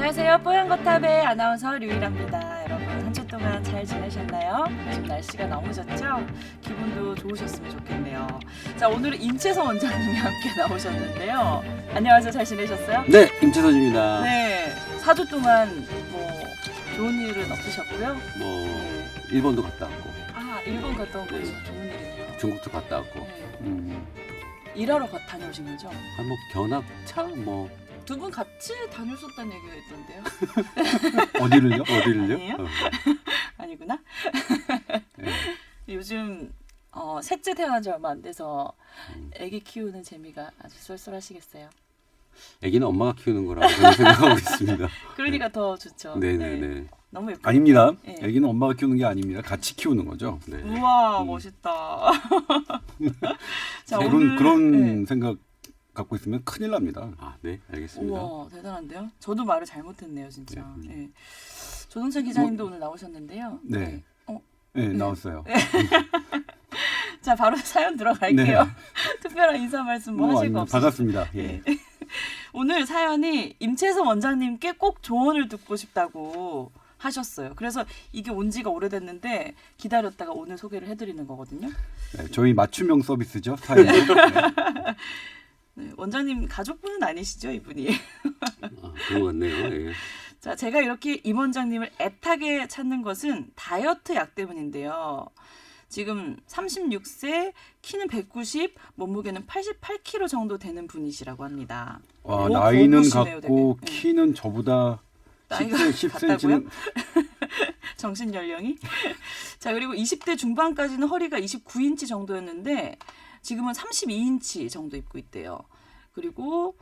안녕하세요. 뽀얀거탑의 아나운서 류일합니다. 여러분 한 주 동안 잘 지내셨나요? 요즘 날씨가 너무 좋죠? 기분도 좋으셨으면 좋겠네요. 자, 오늘은 임채선 원장님이 함께 나오셨는데요. 안녕하세요. 잘 지내셨어요? 네, 임채선입니다. 네, 4주 동안 뭐 좋은 일은 없으셨고요. 뭐 일본도 갔다 왔고, 일본 갔다 온 거 네. 좋은 일이네요. 중국도 갔다 왔고, 네. 일하러 다녀오신 거죠? 뭐 견학차 뭐 두 분 같이 다녔었다는 얘기가 있던데요? 어디를요? 어디를요? 아니에요? 아니구나. 네. 요즘 셋째 태어난 지 얼마 안 돼서 아기 키우는 재미가 아주 쏠쏠하시겠어요. 아기는 엄마가 키우는 거라고 저는 생각하고 있습니다. 그러니까 더 좋죠. 네네네. 너무 예쁘죠. 아닙니다. 네. 아기는 엄마가 키우는 게 아닙니다. 같이 키우는 거죠. 네. 우와 멋있다. 자, 그런 네. 생각 갖고 있으면 큰일 납니다. 아, 네, 알겠습니다. 우와 대단한데요. 저도 말을 잘못했네요 진짜. 네. 네. 조동찬 기자님도 오늘 나오셨는데요. 네. 어, 네, 나왔어요. 자 바로 사연 들어갈게요. 특별한 인사 말씀 뭐 하실 거 아닙니다. 없으시죠? 반갑습니다. 예. 오늘 사연이 임채선 원장님께 꼭 조언을 듣고 싶다고 하셨어요. 그래서 이게 온 지가 오래됐는데 기다렸다가 오늘 소개를 해드리는 거거든요. 네, 저희 맞춤형 서비스죠. 사연. 네. 네, 원장님 가족분은 아니시죠, 이분이? 그런 것 같네요. 예. 자, 제가 이렇게 임 원장님을 애타게 찾는 것은 다이어트 약 때문인데요. 지금 36세, 키는 190, 몸무게는 88kg 정도 되는 분이시라고 합니다. 와, 오, 나이는 고우시네요, 같고 되게. 네. 키는 저보다 나이가 10cm는 정신 연령이. 자, 그리고 20대 중반까지는 허리가 29인치 정도였는데 지금은 32인치 정도 입고 있대요. 그리고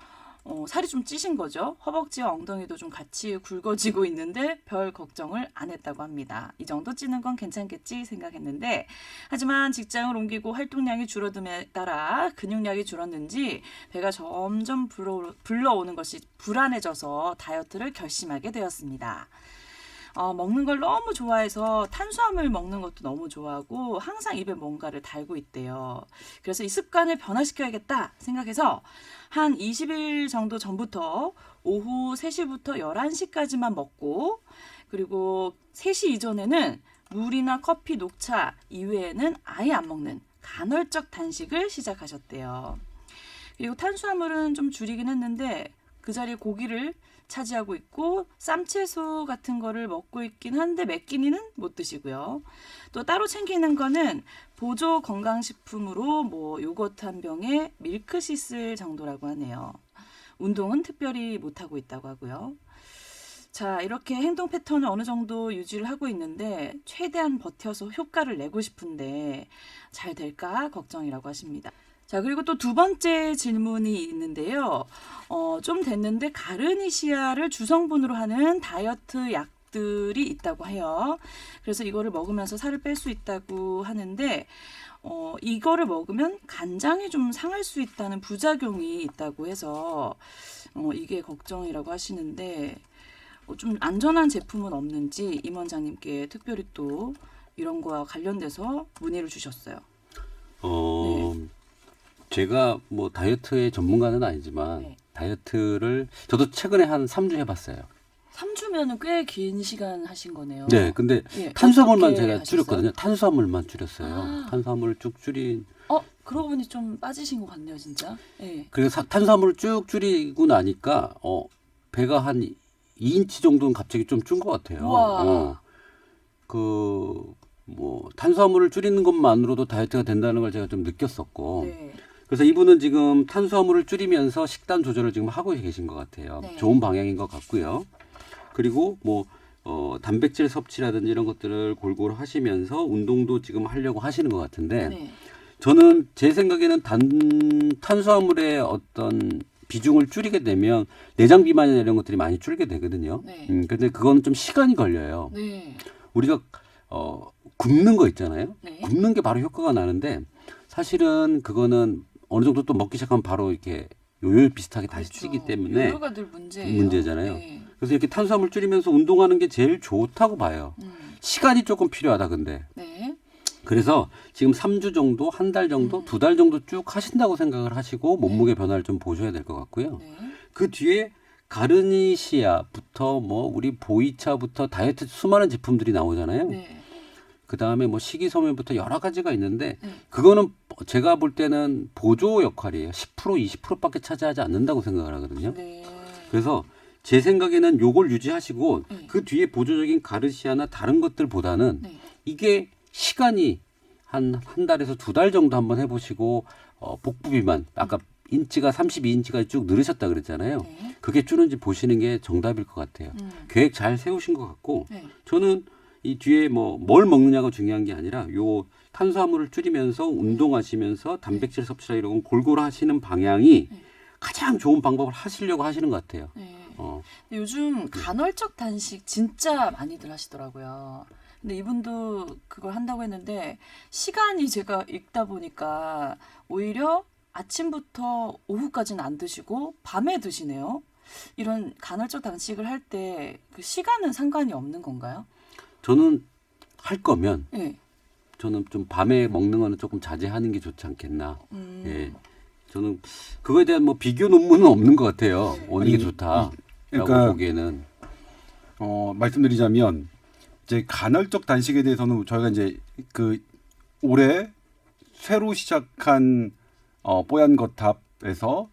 살이 좀 찌신 거죠. 허벅지와 엉덩이도 좀 같이 굵어지고 있는데 별 걱정을 안 했다고 합니다. 이 정도 찌는 건 괜찮겠지 생각했는데 하지만 직장을 옮기고 활동량이 줄어듦에 따라 근육량이 줄었는지 배가 점점 불러오는 것이 불안해져서 다이어트를 결심하게 되었습니다. 먹는 걸 너무 좋아해서 탄수화물 먹는 것도 너무 좋아하고 항상 입에 뭔가를 달고 있대요. 그래서 이 습관을 변화시켜야겠다 생각해서 한 20일 정도 전부터 오후 3시부터 11시까지만 먹고 그리고 3시 이전에는 물이나 커피, 녹차 이외에는 아예 안 먹는 간헐적 단식을 시작하셨대요. 그리고 탄수화물은 좀 줄이긴 했는데 그 자리에 고기를 차지하고 있고 쌈채소 같은 거를 먹고 있긴 한데 몇 끼니는 못 드시고요. 또 따로 챙기는 거는 보조 건강식품으로 뭐 요거트 한 병에 밀크시슬 정도라고 하네요. 운동은 특별히 못하고 있다고 하고요. 자, 이렇게 행동 패턴을 어느 정도 유지를 하고 있는데 최대한 버텨서 효과를 내고 싶은데 잘 될까 걱정이라고 하십니다. 자, 그리고 또 두 번째 질문이 있는데요. 좀 됐는데 가르니시아를 주성분으로 하는 다이어트 약들이 있다고 해요. 그래서 이거를 먹으면서 살을 뺄 수 있다고 하는데 이거를 먹으면 간장이 좀 상할 수 있다는 부작용이 있다고 해서 이게 걱정이라고 하시는데 좀 안전한 제품은 없는지 임 원장님께 특별히 또 이런 거와 관련돼서 문의를 주셨어요. 네. 제가 뭐 다이어트의 전문가는 아니지만 네. 다이어트를 저도 최근에 한 3주 해봤어요. 3주면은 꽤 긴 시간 하신 거네요. 네, 근데 예, 탄수화물만 어떻게 제가 하셨어요? 줄였거든요. 탄수화물만 줄였어요. 아. 탄수화물을 쭉 줄인. 그러고 보니 좀 빠지신 것 같네요, 진짜. 예. 그래서 탄수화물을 쭉 줄이고 나니까 배가 한 2인치 정도는 갑자기 좀 준 것 같아요. 우와. 뭐 탄수화물을 줄이는 것만으로도 다이어트가 된다는 걸 제가 좀 느꼈었고. 네. 그래서 이분은 지금 탄수화물을 줄이면서 식단 조절을 지금 하고 계신 것 같아요. 네. 좋은 방향인 것 같고요. 그리고 뭐 단백질 섭취라든지 이런 것들을 골고루 하시면서 운동도 지금 하려고 하시는 것 같은데 네. 저는 제 생각에는 탄수화물의 어떤 비중을 줄이게 되면 내장 비만이나 이런 것들이 많이 줄게 되거든요. 네. 근데 그거는 좀 시간이 걸려요. 네. 우리가 굽는 거 있잖아요. 네. 굽는 게 바로 효과가 나는데 사실은 그거는 어느 정도 또 먹기 시작하면 바로 이렇게 요요 비슷하게 다시 그렇죠. 찌기 때문에 요요가 늘 문제잖아요. 네. 그래서 이렇게 탄수화물 줄이면서 운동하는 게 제일 좋다고 봐요. 시간이 조금 필요하다 근데. 네. 그래서 지금 3주 정도, 한 달 정도, 2달 정도 쭉 하신다고 생각을 하시고 몸무게 변화를 좀 보셔야 될 것 같고요. 네. 그 뒤에 가르니시아부터 뭐 우리 보이차부터 다이어트 수많은 제품들이 나오잖아요. 네. 그 다음에 뭐 식이섬유부터 여러 가지가 있는데 네. 그거는 제가 볼 때는 보조 역할이에요. 10% 20%밖에 차지하지 않는다고 생각을 하거든요. 네. 그래서 제 생각에는 요걸 유지하시고 네. 그 뒤에 보조적인 가르시아나 다른 것들보다는 네. 이게 시간이 한 달에서 2달 정도 한번 해보시고 복부 비만 아까 인치가 32인치가 쭉 늘으셨다 그랬잖아요. 네. 그게 줄는지 보시는 게 정답일 것 같아요. 계획 잘 세우신 것 같고 네. 저는 이 뒤에 뭐 뭘 먹느냐가 중요한 게 아니라 요 탄수화물을 줄이면서 운동하시면서 단백질 섭취라 이런 건 골고루 하시는 방향이 가장 좋은 방법을 하시려고 하시는 것 같아요. 네. 어. 근데 요즘 간헐적 단식 진짜 많이들 하시더라고요. 근데 이분도 그걸 한다고 했는데 시간이 제가 읽다 보니까 오히려 아침부터 오후까지는 안 드시고 밤에 드시네요. 이런 간헐적 단식을 할 때 그 시간은 상관이 없는 건가요? 저는 할 거면 네. 저는 좀 밤에 먹는 거는 조금 자제하는 게 좋지 않겠나. 예. 저는 그거에 대한 뭐 비교 논문은 없는 것 같아요. 어느 게 아니, 좋다라고 그러니까 보기에는. 말씀드리자면 이제 간헐적 단식에 대해서는 저희가 이제 그 올해 새로 시작한 뽀얀 거탑에서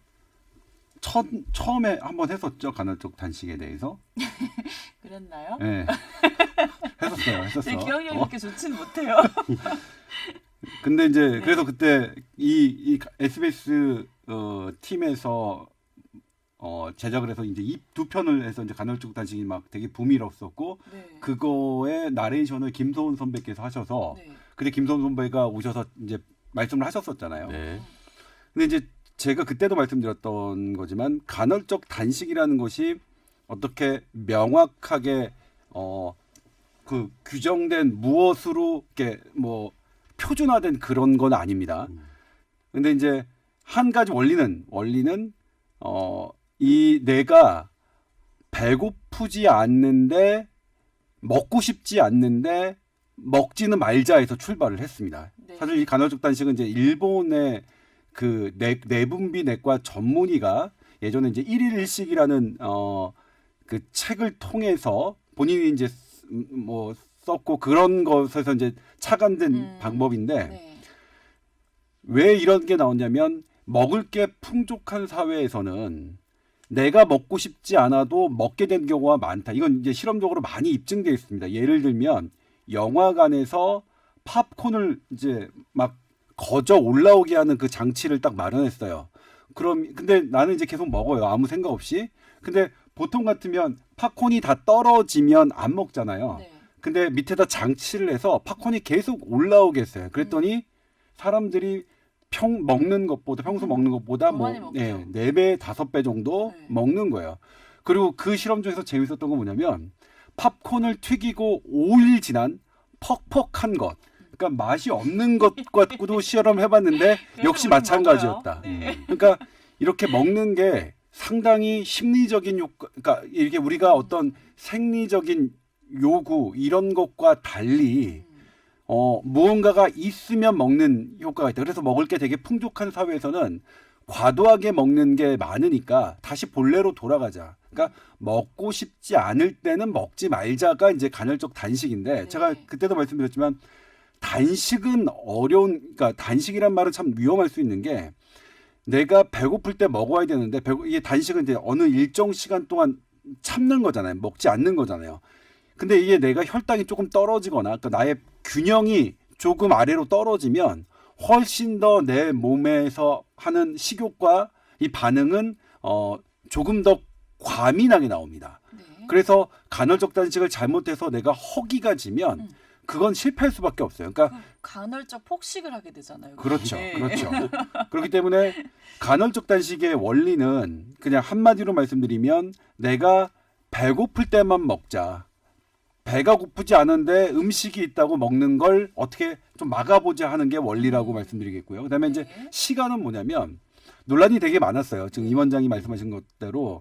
처음에 한번 했었죠. 간헐적 단식에 대해서. 그랬나요? 네. 했었어요. 제 기억력이 그렇게 좋지는 못해요. 근데 이제 네. 그래서 그때 이 SBS 팀에서 제작을 해서 이제 이 두 편을 해서 이제 간헐적 단식이 막 되게 붐이 일었었고 네. 그거의 나레이션을 김소은 선배께서 하셔서 네. 근데 김소은 선배가 오셔서 이제 말씀을 하셨었잖아요. 네. 근데 이제 제가 그때도 말씀드렸던 거지만 간헐적 단식이라는 것이 어떻게 명확하게 그 규정된 무엇으로 이렇게 뭐 표준화된 그런 건 아닙니다. 근데 이제 한 가지 원리는 이 내가 배고프지 않는데 먹고 싶지 않는데 먹지는 말자에서 출발을 했습니다. 네. 사실 이 간헐적 단식은 이제 일본의 그 내분비 내과 전문의가 예전에 이제 1일 1식이라는 그 책을 통해서 본인이 이제 뭐 썼고 그런 것에서 이제 착안된 방법인데 네. 왜 이런 게 나오냐면 먹을 게 풍족한 사회에서는 내가 먹고 싶지 않아도 먹게 된 경우가 많다. 이건 이제 실험적으로 많이 입증되어 있습니다. 예를 들면 영화관에서 팝콘을 이제 막 거저 올라오게 하는 그 장치를 딱 마련했어요. 그럼 근데 나는 이제 계속 먹어요. 아무 생각 없이. 근데 보통 같으면 팝콘이 다 떨어지면 안 먹잖아요. 네. 근데 밑에다 장치를 해서 팝콘이 계속 올라오게 했어요. 그랬더니 사람들이 평소 먹는 것보다 더 뭐 많이 먹죠. 4배, 5배 정도 네. 먹는 거예요. 그리고 그 실험 중에서 재밌었던 건 뭐냐면 팝콘을 튀기고 5일 지난 퍽퍽한 것. 그러니까 맛이 없는 것과도 실험을 해봤는데 그래도 역시 우린 마찬가지였다. 먹어요. 네. 그러니까 이렇게 먹는 게 상당히 심리적인 효과, 그러니까 이렇게 우리가 어떤 생리적인 요구 이런 것과 달리 무언가가 있으면 먹는 효과가 있다. 그래서 먹을 게 되게 풍족한 사회에서는 과도하게 먹는 게 많으니까 다시 본래로 돌아가자. 그러니까 먹고 싶지 않을 때는 먹지 말자가 이제 간헐적 단식인데 네. 제가 그때도 말씀드렸지만 단식은 그러니까 단식이란 말은 참 위험할 수 있는 게 내가 배고플 때 먹어야 되는데 이게 단식은 이제 어느 일정 시간 동안 참는 거잖아요. 먹지 않는 거잖아요. 근데 이게 내가 혈당이 조금 떨어지거나 그러니까 나의 균형이 조금 아래로 떨어지면 훨씬 더 내 몸에서 하는 식욕과 이 반응은 조금 더 과민하게 나옵니다. 네. 그래서 간헐적 단식을 잘못해서 내가 허기가 지면 그건 실패할 수밖에 없어요. 그러니까 간헐적 폭식을 하게 되잖아요. 그렇죠. 네. 그렇죠. 그렇기 때문에 간헐적 단식의 원리는 그냥 한마디로 말씀드리면 내가 배고플 때만 먹자. 배가 고프지 않은데 음식이 있다고 먹는 걸 어떻게 좀 막아보자 하는 게 원리라고 말씀드리겠고요. 그다음에 이제 네. 시간은 뭐냐면 논란이 되게 많았어요. 지금 임 원장이 말씀하신 것대로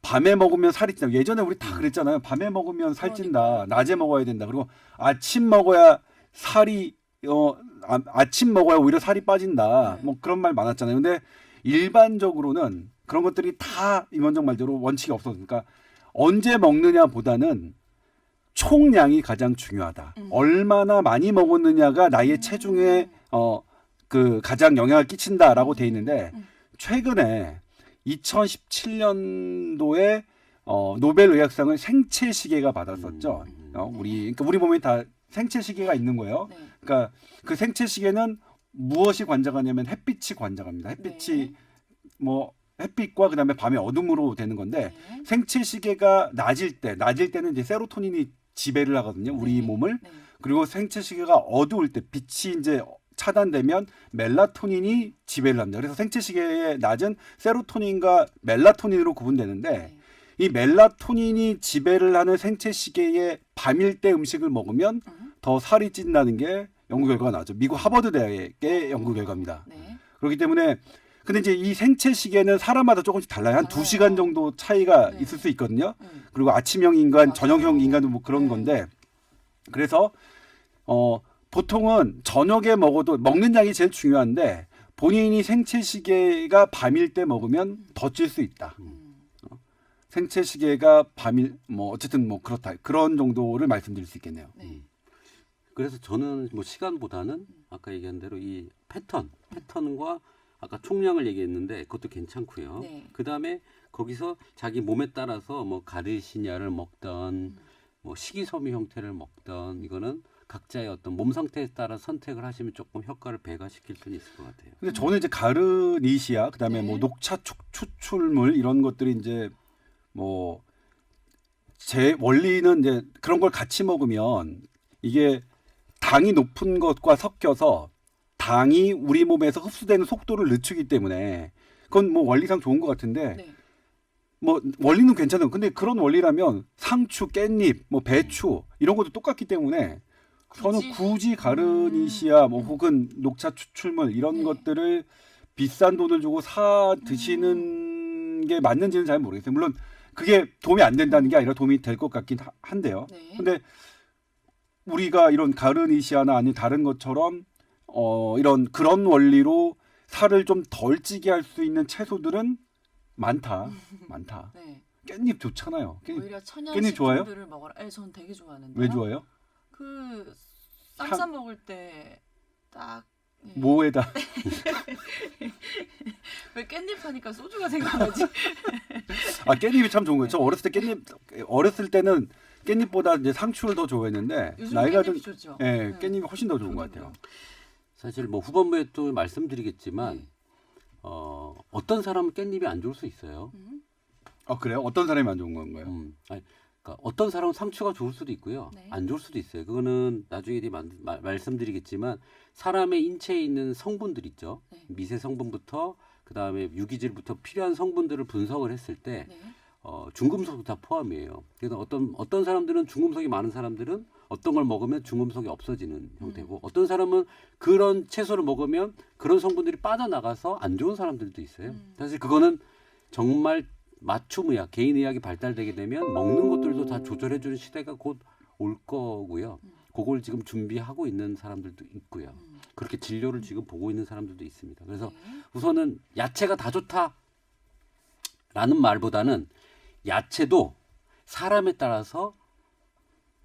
밤에 먹으면 살이 찐다. 예전에 우리 다 그랬잖아요. 밤에 먹으면 살찐다. 그러니까요. 낮에 먹어야 된다. 그리고 아침 먹어야 살이 아침 먹어야 오히려 살이 빠진다. 네. 뭐 그런 말 많았잖아요. 근데 일반적으로는 그런 것들이 다 임원정 말대로 원칙이 없어서 그러니까 언제 먹느냐보다는 총량이 가장 중요하다. 얼마나 많이 먹었느냐가 나의 체중에 그 가장 영향을 끼친다라고 돼 있는데 최근에 2017년도에 노벨 의학상을 생체 시계가 받았었죠. 그러니까 우리 몸에 다 생체 시계가 있는 거예요. 네. 그러니까 그 생체 시계는 무엇이 관장하냐면 햇빛이 관장합니다. 햇빛이 네. 뭐 햇빛과 그다음에 밤의 어둠으로 되는 건데 네. 생체 시계가 낮일 때는 이제 세로토닌이 지배를 하거든요. 우리 네. 몸을. 네. 그리고 생체 시계가 어두울 때 빛이 이제 차단되면 멜라토닌이 지배를 합니다. 그래서 생체 시계의 낮은 세로토닌과 멜라토닌으로 구분되는데 네. 이 멜라토닌이 지배를 하는 생체 시계의 밤일 때 음식을 먹으면 더 살이 찐다는 게 연구 결과가 나왔죠. 미국 하버드 대학의 연구 결과입니다. 네. 그렇기 때문에 근데 이제 이 생체 시계는 사람마다 조금씩 달라요. 한 2시간 정도 차이가 네. 있을 수 있거든요. 그리고 아침형 인간, 저녁형 인간도 뭐 그런 네. 건데 그래서 보통은 저녁에 먹어도 먹는 양이 제일 중요한데 본인이 생체 시계가 밤일 때 먹으면 더 찔 수 있다. 생체 시계가 밤일 뭐 어쨌든 뭐 그렇다. 그런 정도를 말씀드릴 수 있겠네요. 네. 그래서 저는 뭐 시간보다는 아까 얘기한 대로 이 패턴과 아까 총량을 얘기했는데 그것도 괜찮고요. 네. 그다음에 거기서 자기 몸에 따라서 뭐 가르시니아를 먹던 뭐 식이섬유 형태를 먹던 이거는 각자의 어떤 몸 상태에 따라 선택을 하시면 조금 효과를 배가시킬 수는 있을 것 같아요. 근데 저는 이제 가르니시아 그다음에 네. 뭐 녹차 추출물 이런 것들이 이제 뭐 제 원리는 이제 그런 걸 같이 먹으면 이게 당이 높은 것과 섞여서 당이 우리 몸에서 흡수되는 속도를 늦추기 때문에 그건 뭐 원리상 좋은 것 같은데 네. 뭐 원리는 괜찮아요. 근데 그런 원리라면 상추, 깻잎, 뭐 배추 이런 것도 똑같기 때문에 저는 굳이 가르니시아 뭐 혹은 녹차 추출물 이런 네. 것들을 비싼 돈을 주고 사 드시는 게 맞는지는 잘 모르겠어요. 물론 그게 도움이 안 된다는 게 아니라 도움이 될 것 같긴 한데요. 네. 근데 우리가 이런 가르니시아나 아니면 다른 것처럼 이런 그런 원리로 살을 좀 덜 찌게 할 수 있는 채소들은 많다. 네. 깻잎 좋잖아요. 오히려 천연 깻잎 좋아요? 식품들을 먹어라. 네, 전 되게 좋아하는데요. 왜 좋아요? 그 쌈 먹을 때 딱 뭐에다 왜 깻잎 하니까 소주가 생각나지? 깻잎이 참 좋은 거예요. 저 어렸을 때는 깻잎보다 이제 상추를 더 좋아했는데 요즘 나이가 깻잎 좋죠. 깻잎이 훨씬 더 좋은 것 같아요. 사실 뭐 후반부에 또 말씀드리겠지만 네. 어떤 사람은 깻잎이 안 좋을 수 있어요. 그래요? 어떤 사람이 안 좋은 건가요? 그러니까 어떤 사람은 상추가 좋을 수도 있고요. 네. 안 좋을 수도 있어요. 그거는 나중에 말씀드리겠지만 사람의 인체에 있는 성분들 있죠. 네. 미세 성분부터 그다음에 유기질부터 필요한 성분들을 분석을 했을 때 네. 중금속도 다 포함이에요. 그래서 어떤 사람들은 중금속이 많은 사람들은 어떤 걸 먹으면 중금속이 없어지는 형태고 어떤 사람은 그런 채소를 먹으면 그런 성분들이 빠져나가서 안 좋은 사람들도 있어요. 사실 그거는 정말 맞춤의학, 개인의학이 발달되게 되면 먹는 것들도 다 조절해주는 시대가 곧 올 거고요. 그걸 지금 준비하고 있는 사람들도 있고요. 그렇게 진료를 지금 보고 있는 사람들도 있습니다. 그래서 네. 우선은 야채가 다 좋다라는 말보다는 야채도 사람에 따라서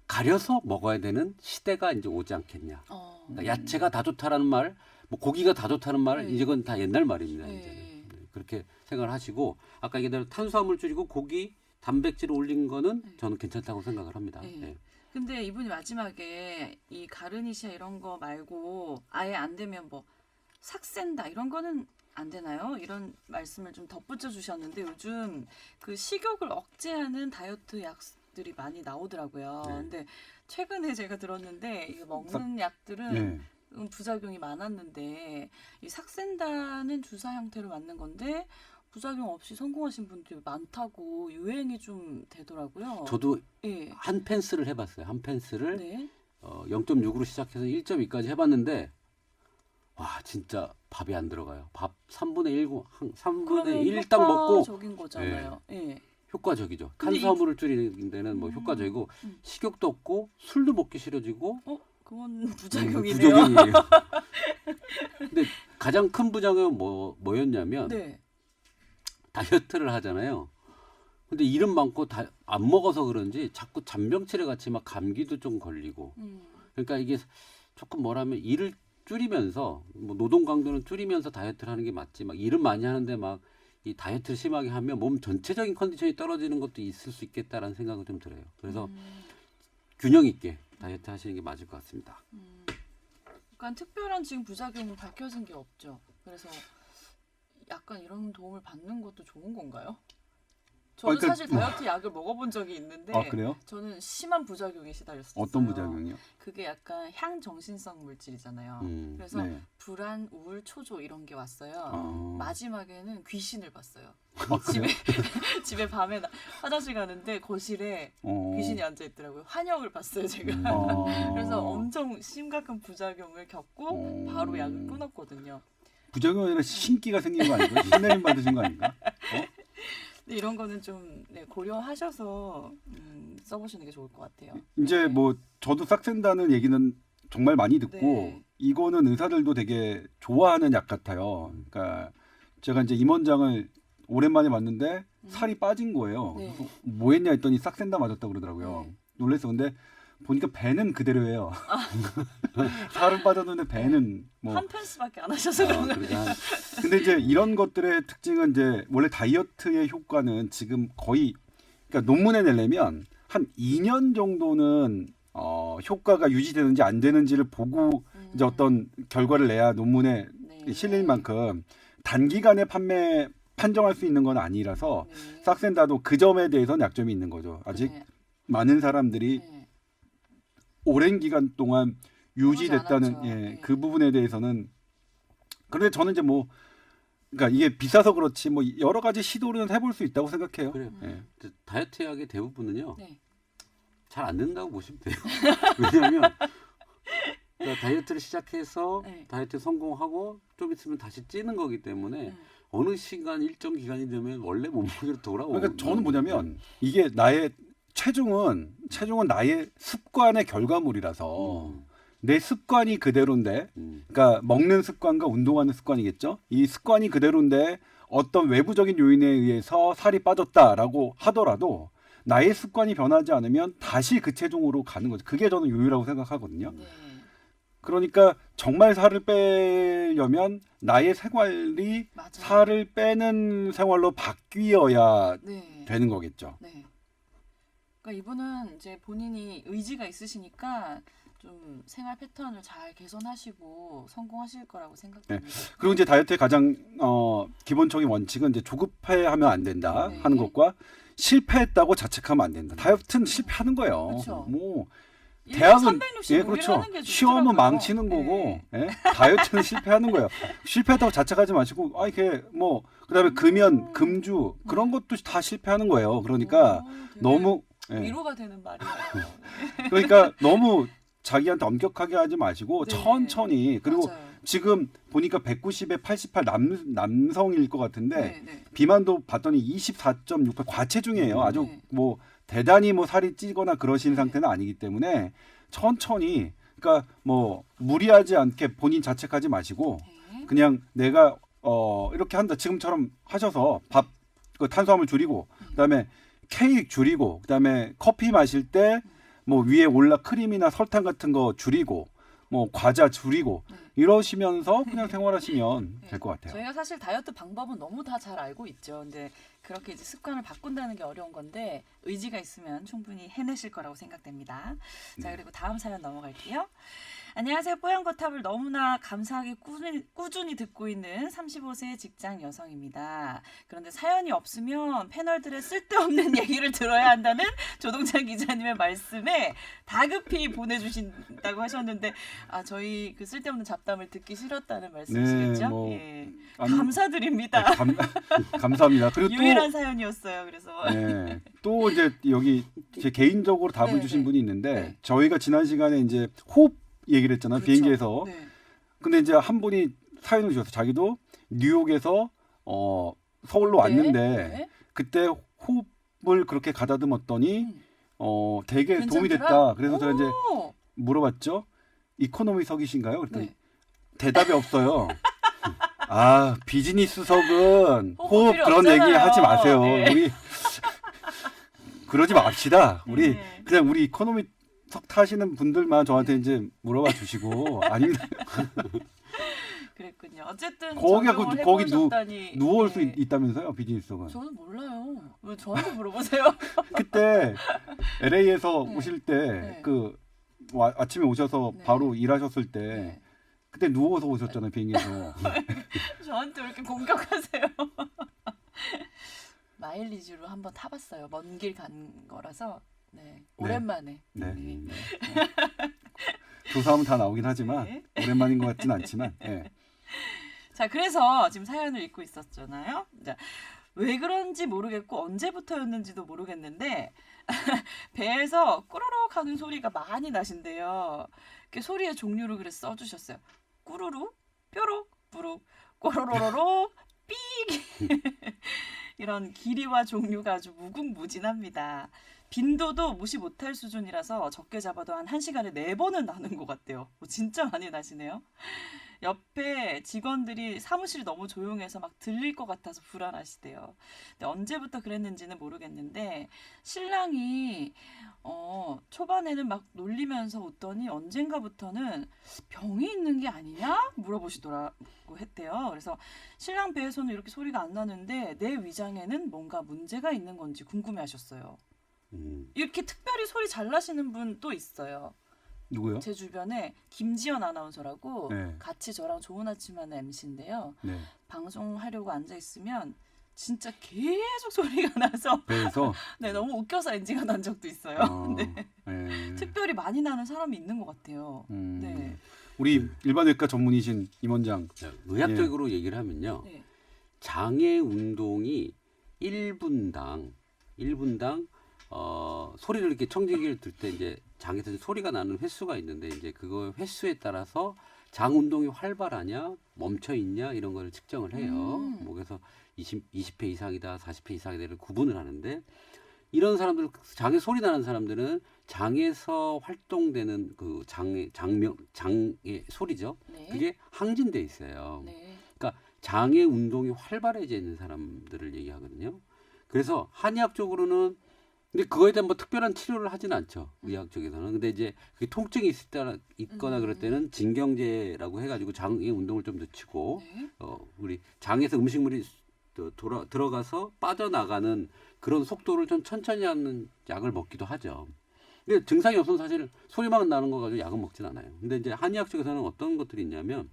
가려서 먹어야 되는 시대가 이제 오지 않겠냐. 그러니까 야채가 다 좋다라는 말, 뭐 고기가 다 좋다는 말, 네. 이건 다 옛날 말입니다. 네. 이제는. 그렇게 생각을 하시고 아까 얘기한 대로 탄수화물 줄이고 고기, 단백질을 올린 거는 저는 괜찮다고 생각을 합니다. 네. 네. 근데 이분이 마지막에 이 가르니시아 이런 거 말고 아예 안 되면 뭐 삭센다 이런 거는 안 되나요? 이런 말씀을 좀 덧붙여 주셨는데 요즘 그 식욕을 억제하는 다이어트 약들이 많이 나오더라고요. 네. 근데 최근에 제가 들었는데 이거 먹는 약들은 네. 부작용이 많았는데 이 삭센다는 주사 형태로 맞는 건데 부작용 없이 성공하신 분들이 많다고 유행이 좀 되더라고요. 저도 예. 한 펜스를 해봤어요. 한 펜스를 네. 0.6으로 시작해서 1.2까지 해봤는데 와 진짜 밥이 안 들어가요. 밥 3분의 1, 3분의 1 딱 먹고 효과적인 거잖아요. 예. 효과적이죠. 근데 탄수화물을 줄이는 데는 뭐 효과적이고 식욕도 없고 술도 먹기 싫어지고 그건 부작용이네요. 부작용이에요. 근데 가장 큰 부작용은 뭐였냐면 네. 다이어트를 하잖아요. 근데 이름 많고 안 먹어서 그런지 자꾸 잔병치레 같이 막 감기도 좀 걸리고. 그러니까 이게 조금 뭐라면 일을 줄이면서 뭐 노동 강도는 줄이면서 다이어트를 하는 게 맞지. 막 일은 많이 하는데 막 이 다이어트를 심하게 하면 몸 전체적인 컨디션이 떨어지는 것도 있을 수 있겠다라는 생각은 좀 들어요. 그래서 균형 있게 다이어트 하시는 게 맞을 것 같습니다. 약간 특별한 지금 부작용은 밝혀진 게 없죠. 그래서 약간 이런 도움을 받는 것도 좋은 건가요? 저도 그러니까 사실 다이어트 약을 먹어본 적이 있는데 아 그래요? 저는 심한 부작용에 시달렸어요. 어떤 부작용이요? 그게 약간 향정신성 물질이잖아요. 그래서 네. 불안, 우울, 초조 이런 게 왔어요. 아. 마지막에는 귀신을 봤어요. 아, 그래요? 집에 밤에 화장실 가는데 거실에 귀신이 앉아 있더라고요. 환영을 봤어요, 제가. 그래서 엄청 심각한 부작용을 겪고 바로 약을 끊었거든요. 부작용이 아니라 신기가 생긴 거 아닌가요? 신내림 받으신 거 아닌가? 근데 이런 거는 좀 고려하셔서 써보시는 게 좋을 것 같아요. 이제 뭐 저도 싹센다는 얘기는 정말 많이 듣고 네. 이거는 의사들도 되게 좋아하는 약 같아요. 그러니까 제가 이제 임원장을 오랜만에 봤는데 살이 빠진 거예요. 네. 그래서 뭐 했냐 했더니 싹센다 맞았다 그러더라고요. 네. 놀랐어. 근데 보니까 배는 그대로예요. 살은 빠졌는데 배는 뭐 한 편수밖에 안 하셔서 그런 거예요. 그러니까 근데 이제 이런 것들의 특징은 이제 원래 다이어트의 효과는 지금 거의 그러니까 논문에 내려면 한 2년 정도는 효과가 유지되는지 안 되는지를 보고 이제 어떤 결과를 내야 논문에 네. 실릴 만큼 단기간에 판정할 수 있는 건 아니라서 네. 싹센다도 그 점에 대해서는 약점이 있는 거죠. 아직 네. 많은 사람들이 네. 오랜 기간 동안 유지됐다는 않았죠. 네. 그 부분에 대해서는 그런데 저는 이제 뭐 그러니까 이게 비싸서 그렇지 뭐 여러 가지 시도를 해볼 수 있다고 생각해요. 그래요. 예. 다이어트 약의 대부분은요. 네. 잘 안 된다고 보시면 돼요. 왜냐하면 그러니까 다이어트를 시작해서 네. 다이어트 성공하고 좀 있으면 다시 찌는 거기 때문에 어느 시간 일정 기간이 되면 원래 몸무게로 돌아오는 그러니까 저는 뭐냐면 이게 나의 체중은 나의 습관의 결과물이라서 내 습관이 그대로인데 그러니까 먹는 습관과 운동하는 습관이겠죠. 이 습관이 그대로인데 어떤 외부적인 요인에 의해서 살이 빠졌다라고 하더라도 나의 습관이 변하지 않으면 다시 그 체중으로 가는 거죠. 그게 저는 요요라고 생각하거든요. 네. 그러니까 정말 살을 빼려면 나의 생활이 맞아요. 살을 빼는 생활로 바뀌어야 네. 되는 거겠죠. 네. 그러니까 이분은 이제 본인이 의지가 있으시니까 좀 생활 패턴을 잘 개선하시고 성공하실 거라고 생각합니다. 그리고 이제 다이어트의 가장 기본적인 원칙은 이제 조급해하면 안 된다 네. 하는 것과 실패했다고 자책하면 안 된다. 다이어트는 실패하는 거예요. 그렇죠. 뭐 일년 대학은 365일 그렇죠. 하는 게 시험은 좋더라고요. 망치는 거고 다이어트는 실패하는 거예요. 실패했다고 자책하지 마시고 이게 뭐 그다음에 금연, 금주 그런 것도 다 실패하는 거예요. 그러니까 되게 너무 위로가 되는 말이에요. 그러니까 너무 자기한테 엄격하게 하지 마시고 네. 천천히 그리고 맞아요. 지금 보니까 190에 88 남성일 것 같은데 네, 네. 비만도 봤더니 24.68 과체중이에요. 아주 네. 뭐 대단히 뭐 살이 찌거나 그러신 네. 상태는 아니기 때문에 천천히 그러니까 뭐 무리하지 않게 본인 자책하지 마시고 네. 그냥 내가 이렇게 한다 지금처럼 하셔서 밥 그 탄수화물 줄이고 그다음에 케이크 줄이고 그다음에 커피 마실 때 뭐 위에 올라 크림이나 설탕 같은 거 줄이고 뭐 과자 줄이고 이러시면서 그냥 생활하시면 될 것 같아요. 저희가 사실 다이어트 방법은 너무 다 잘 알고 있죠. 근데 그렇게 이제 습관을 바꾼다는 게 어려운 건데 의지가 있으면 충분히 해내실 거라고 생각됩니다. 자, 그리고 다음 사연 넘어갈게요. 안녕하세요. 뽀얀거탑을 너무나 감사하게 꾸준히 듣고 있는 35세 직장 여성입니다. 그런데 사연이 없으면 패널들의 쓸데없는 얘기를 들어야 한다는 조동찬 기자님의 말씀에 다급히 보내주신다고 하셨는데 저희 그 쓸데없는 잡담을 듣기 싫었다는 말씀이시겠죠? 네, 뭐, 예. 아니, 감사드립니다. 감사합니다. 그리고 유일한 사연이었어요. 그래서 또 이제 여기 제 개인적으로 답을 네, 주신 네. 분이 있는데 네. 저희가 지난 시간에 이제 호흡 얘기를 했잖아요. 그렇죠. 비행기에서. 네. 근데 이제 한 분이 사연을 주셔서 자기도 뉴욕에서 서울로 네. 왔는데 네. 그때 호흡을 그렇게 가다듬었더니 되게 도움이 괜찮더라? 됐다. 그래서 제가 이제 오! 물어봤죠. 이코노미석이신가요? 그랬더니 네. 대답이 없어요. 아 비즈니스석은 호흡 호흡 필요 그런 없잖아요. 얘기 하지 마세요. 네. 우리 그러지 맙시다. 우리 네. 그냥 우리 이코노미석 타시는 분들만 저한테 이제 물어봐 주시고 아닙니다. 그랬군요. 어쨌든 거기가 적용을 거기 해보셨다니. 누울 네. 수 있다면서요 비즈니스석은. 저는 몰라요. 왜 저한테 물어보세요? 그때 LA에서 네. 오실 네. 때 그 아침에 오셔서 네. 바로 일하셨을 때 네. 그때 누워서 오셨잖아요 비행기에서. 저한테 왜 이렇게 공격하세요? 마일리지로 한번 타봤어요. 먼 길 간 거라서. 네. 오랜만에. 네. 네. 조사하면 다 나오긴 하지만 네. 오랜만인 것 같진 않지만. 예. 자, 그래서 지금 사연을 읽고 있었잖아요. 자, 왜 그런지 모르겠고 언제부터였는지도 모르겠는데 배에서 꾸르륵 하는 소리가 많이 나신대요. 그 소리의 종류를 그래 써주셨어요. 꾸르르, 뾰록, 부룩, 꼬로로로로, 삑 이런 길이와 종류가 아주 무궁무진합니다. 빈도도 무시 못할 수준이라서 적게 잡아도 한 1시간에 4번은 나는 것 같대요. 진짜 많이 나시네요. 옆에 직원들이 사무실이 너무 조용해서 막 들릴 것 같아서 불안하시대요. 근데 언제부터 그랬는지는 모르겠는데 신랑이 초반에는 막 놀리면서 웃더니 언젠가부터는 병이 있는 게 아니냐 물어보시더라고 했대요. 그래서 신랑 배에서는 이렇게 소리가 안 나는데 내 위장에는 뭔가 문제가 있는 건지 궁금해하셨어요. 이렇게 특별히 소리 잘 나시는 분 또 있어요. 누구요? 제 주변에 김지연 아나운서라고 네. 같이 저랑 좋은 아침 하는 MC인데요. 네. 방송하려고 앉아 있으면 진짜 계속 소리가 나서 배에서 네, 너무 웃겨서 NG가 난 적도 있어요. 네. 네. 특별히 많이 나는 사람이 있는 것 같아요. 네. 우리 일반외과 전문의신 임원장. 의학적으로 얘기를 하면요. 네. 장애 운동이 1분당 소리를 이렇게 청진기를 들 때 이제 장에서 소리가 나는 횟수가 있는데 이제 그거 횟수에 따라서 장 운동이 활발하냐 멈춰 있냐 이런 거를 측정을 해요. 뭐 그래서 20회 이상이다, 40회 이상이다를 구분을 하는데 이런 사람들 장에 소리 나는 사람들은 장에서 활동되는 그 장의 소리죠. 네. 그게 항진돼 있어요. 네. 그러니까 장의 운동이 활발해져 있는 사람들을 얘기하거든요. 그래서 한의학적으로는 근데 그거에 대한 뭐 특별한 치료를 하진 않죠. 의학 쪽에서는. 근데 이제 그 통증이 있거나 그럴 때는 진경제라고 해가지고 장의 운동을 좀 늦추고 네. 우리 장에서 음식물이 들어가서 빠져나가는 그런 속도를 좀 천천히 하는 약을 먹기도 하죠. 근데 증상이 없으면 사실 소리만 나는 거 가지고 약은 먹진 않아요. 근데 이제 한의학 쪽에서는 어떤 것들이 있냐면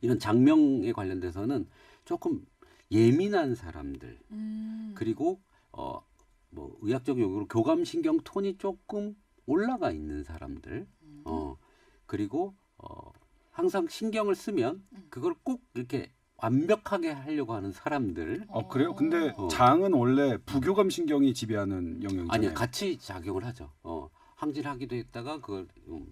이런 장명에 관련돼서는 조금 예민한 사람들 그리고 뭐 의학적 용어로 교감신경 톤이 조금 올라가 있는 사람들 그리고 항상 신경을 쓰면 그걸 꼭 이렇게 완벽하게 하려고 하는 사람들 그래요? 근데 장은 원래 부교감 신경이 지배하는 영역이잖아요. 아니요 같이 작용을 하죠. 항진하기도 했다가 그걸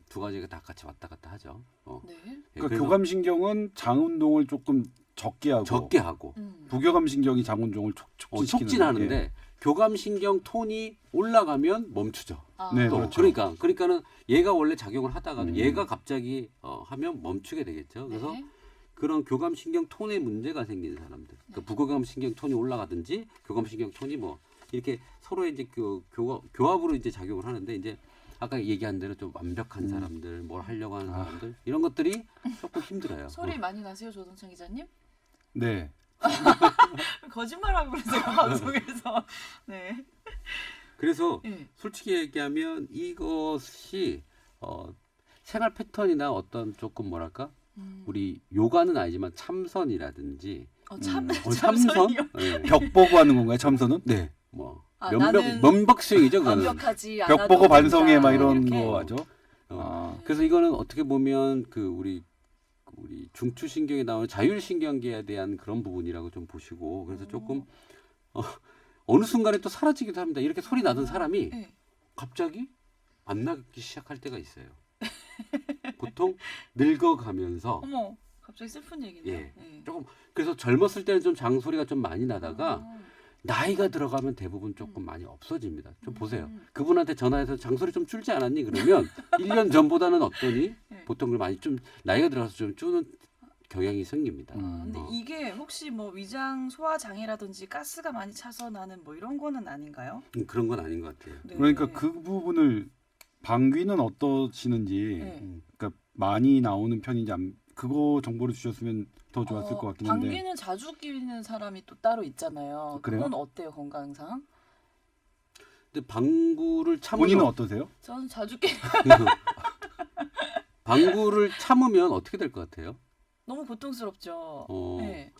두 가지가 다 같이 왔다 갔다 하죠. 네. 그러니까 그래서 교감 신경은 장 운동을 조금 적게 하고 부교감 신경이 장 운동을 촉진하는데 교감신경 톤이 올라가면 멈추죠. 네, 또 그렇죠. 그러니까는 얘가 원래 작용을 하다가 얘가 갑자기 하면 멈추게 되겠죠. 그래서 네. 그런 교감신경 톤에 문제가 생기는 사람들, 그 부교감신경 톤이 올라가든지 교감신경 톤이 뭐 이렇게 서로 이제 교합으로 이제 작용을 하는데 이제 아까 얘기한 대로 좀 완벽한 사람들, 뭘 하려고 하는 사람들 이런 것들이 조금 힘들어요. 소리 많이 나세요, 조동찬 기자님? 네. 거짓말하고 그러세요 방송에서. 네. 그래서 네. 솔직히 얘기하면 이것이 생활 패턴이나 어떤 조금 뭐랄까 우리 요가는 아니지만 참선이라든지 참선, 참선이요? 네. 벽 보고 하는 건가요? 참선은? 네, 뭐 나는 면박 수행이죠. 그거는. 완벽하지 벽 않아도 보고 반성해 된다. 막 이런 이렇게. 거 하죠. 그래서 이거는 어떻게 보면 그 우리 중추신경에 나오는 자율신경계에 대한 그런 부분이라고 좀 보시고 그래서 조금 어느 순간에 또 사라지기도 합니다. 이렇게 소리 나던 사람이 네. 갑자기 안 나기 시작할 때가 있어요. 보통 늙어가면서 어머, 갑자기 슬픈 얘기네요. 예. 네. 조금 그래서 젊었을 때는 좀 장소리가 좀 많이 나다가 나이가 들어가면 대부분 조금 많이 없어집니다. 좀 보세요. 그분한테 전화해서 장소리 좀 줄지 않았니? 그러면 1년 전보다는 어떠니? 네. 보통 그 많이 좀 나이가 들어가서 좀 경향이 생깁니다. 근데 이게 혹시 뭐 위장 소화 장애라든지 가스가 많이 차서 나는 뭐 이런 거는 아닌가요? 그런 건 아닌 것 같아요. 네. 그러니까 그 부분을 방귀는 어떠시는지 네. 그러니까 많이 나오는 편인지 그거 정보를 주셨으면 더 좋았을 것 같긴 한데. 방귀는 자주 끼는 사람이 또 따로 있잖아요. 그래요? 그건 어때요, 건강상? 근데 방구를 참으면 본인은 어떠세요? 저는 자주 끼. 방구를 참으면 어떻게 될 것 같아요? 너무 고통스럽죠. 네.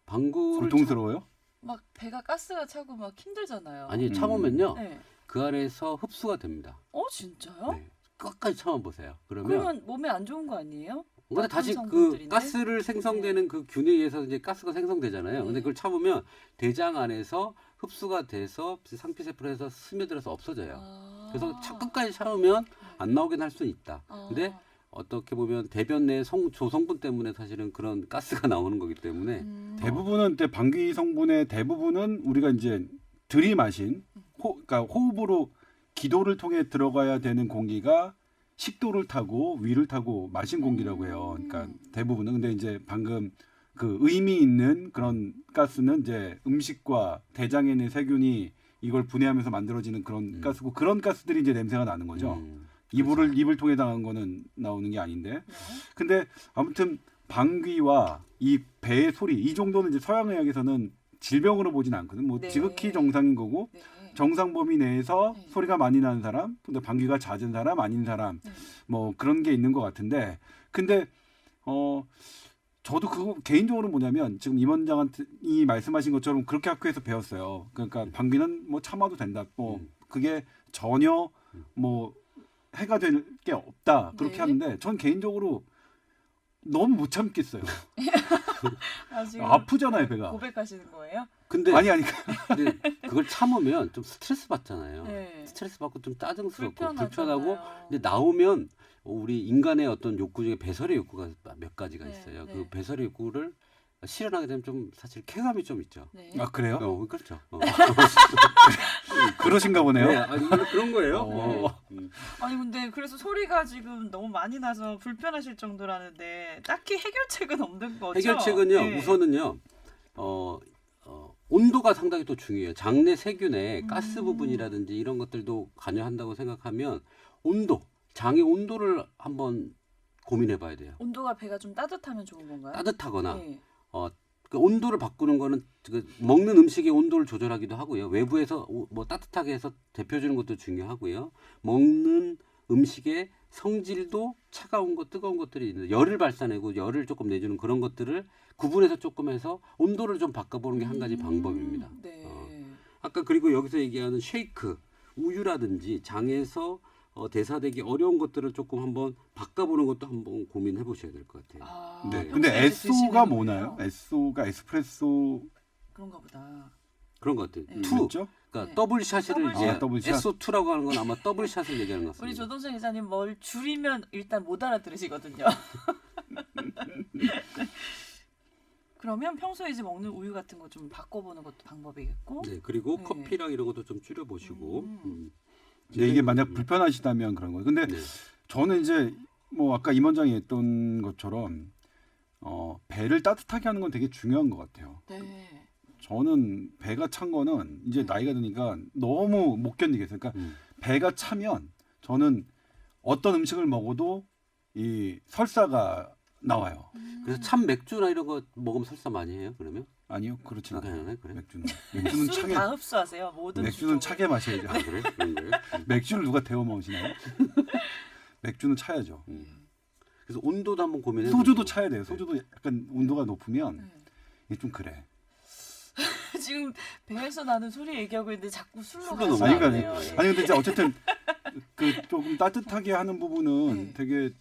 방구를 고통스러워요? 막 배가 가스가 차고 막 힘들잖아요. 아니 참으면요 네. 그 안에서 흡수가 됩니다. 진짜요? 네. 끝까지 참아보세요. 그러면 몸에 안 좋은 거 아니에요? 근데 나쁜 다시 그 성분들인데? 가스를 생성되는 그 균에 의해서 이제 가스가 생성되잖아요. 네. 근데 그걸 참으면 대장 안에서 흡수가 돼서 상피세포에서 스며들어서 없어져요. 그래서 끝까지 참으면 안 나오긴 할 수는 있다. 근데 어떻게 보면 대변 내 조성분 때문에 사실은 그런 가스가 나오는 거기 때문에 대부분은 방귀 성분의 대부분은 우리가 이제 들이마신 그러니까 호흡으로 기도를 통해 들어가야 되는 공기가 식도를 타고 위를 타고 마신 공기라고 해요. 그러니까 대부분은 근데 이제 방금 그 의미 있는 그런 가스는 이제 음식과 대장에 있는 세균이 이걸 분해하면서 만들어지는 그런 가스고 그런 가스들이 이제 냄새가 나는 거죠. 입을 통해 나온 거는 나오는 게 아닌데. 근데 아무튼 방귀와 이 배의 소리 이 정도는 이제 서양의학에서는 질병으로 보진 않거든. 뭐 네. 지극히 정상인 거고 네. 정상 범위 내에서 네. 소리가 많이 나는 사람, 근데 방귀가 잦은 사람, 아닌 사람, 뭐 그런 게 있는 것 같은데, 근데 저도 그거 개인적으로 뭐냐면 지금 임원장이 말씀하신 것처럼 그렇게 학교에서 배웠어요. 그러니까 방귀는 뭐 참아도 된다. 뭐 그게 전혀 뭐 해가 될 게 없다 그렇게 네. 하는데, 전 개인적으로 너무 못 참겠어요. 지금 아프잖아요, 배가. 고백하시는 거예요? 근데 아니 근데 그걸 참으면 좀 스트레스 받잖아요. 네. 스트레스 받고 좀 짜증스럽고 불편하잖아요. 불편하고 근데 나오면 우리 인간의 어떤 욕구 중에 배설의 욕구가 몇 가지가 네, 있어요. 네. 그 배설의 욕구를 실현하게 되면 좀 사실 쾌감이 좀 있죠. 네. 아 그래요? 그렇죠. 그러신가 보네요. 네, 아니, 그런 거예요. 아니 근데 그래서 소리가 지금 너무 많이 나서 불편하실 정도라는데 딱히 해결책은 없는 거죠? 해결책은요. 네. 우선은요. 온도가 상당히 또 중요해요. 장내 세균의 가스 부분이라든지 이런 것들도 관여한다고 생각하면 온도, 장의 온도를 한번 고민해 봐야 돼요. 온도가 배가 좀 따뜻하면 좋은 건가요? 따뜻하거나 네. 그 온도를 바꾸는 거는 그 먹는 음식의 온도를 조절하기도 하고요. 외부에서 뭐 따뜻하게 해서 데펴주는 것도 중요하고요. 먹는 음식의 성질도 차가운 것, 뜨거운 것들이 있는데 열을 발산하고 열을 조금 내주는 그런 것들을 구분해서 조금 해서 온도를 좀 바꿔보는 게 한 가지 방법입니다. 네. 아까 그리고 여기서 얘기하는 쉐이크, 우유라든지 장에서 대사되기 어려운 것들을 조금 한번 바꿔보는 것도 한번 고민해 보셔야 될 것 같아요. 네. 평소에 근데 드시는 에소가 거예요? 뭐나요? 에소가 에스프레소 그런가 보다. 그런 것 같아요. 네. 투, 맞죠? 그러니까 네. 더블샷을 더블샷. 이제 더블샷. SO2라고 하는 건 아마 더블샷을 얘기하는 것 우리 같습니다. 조동생 기자님 뭘 줄이면 일단 못 알아들으시거든요. 그러면 평소에 이제 먹는 우유 같은 거 좀 바꿔보는 것도 방법이겠고. 네, 그리고 네. 커피랑 이런 것도 좀 줄여보시고. 근데 이게 만약 불편하시다면 그런 거예요. 근데 네. 저는 이제 뭐 아까 임원장이 했던 것처럼 배를 따뜻하게 하는 건 되게 중요한 것 같아요. 네. 저는 배가 찬 거는 이제 나이가 드니까 너무 못 견디겠어요. 그러니까 배가 차면 저는 어떤 음식을 먹어도 이 설사가 나와요. 그래서 참 맥주나 이런 거 먹으면 설사 많이 해요. 그러면? 아니요, 그렇진 않아요. 그래요? 그래? 맥주는 맥주는 술은 차게 다 흡수하세요. 모든 맥주는 주종을. 차게 마셔야죠. 아, 그래? 그런 거예요? 맥주를 누가 데워 먹으시나요? 맥주는 차야죠. 그래서 온도도 한번 고민해. 소주도 보시고. 차야 돼요. 소주도 약간 온도가 높으면 네. 이게 좀 그래. 지금 배에서 나는 소리 얘기하고 있는데 자꾸 술로 술로 가시네요. 아니, 넘어가네요. 그러니까 아니 근데 이제 어쨌든 그 조금 따뜻하게 하는 부분은 네. 되게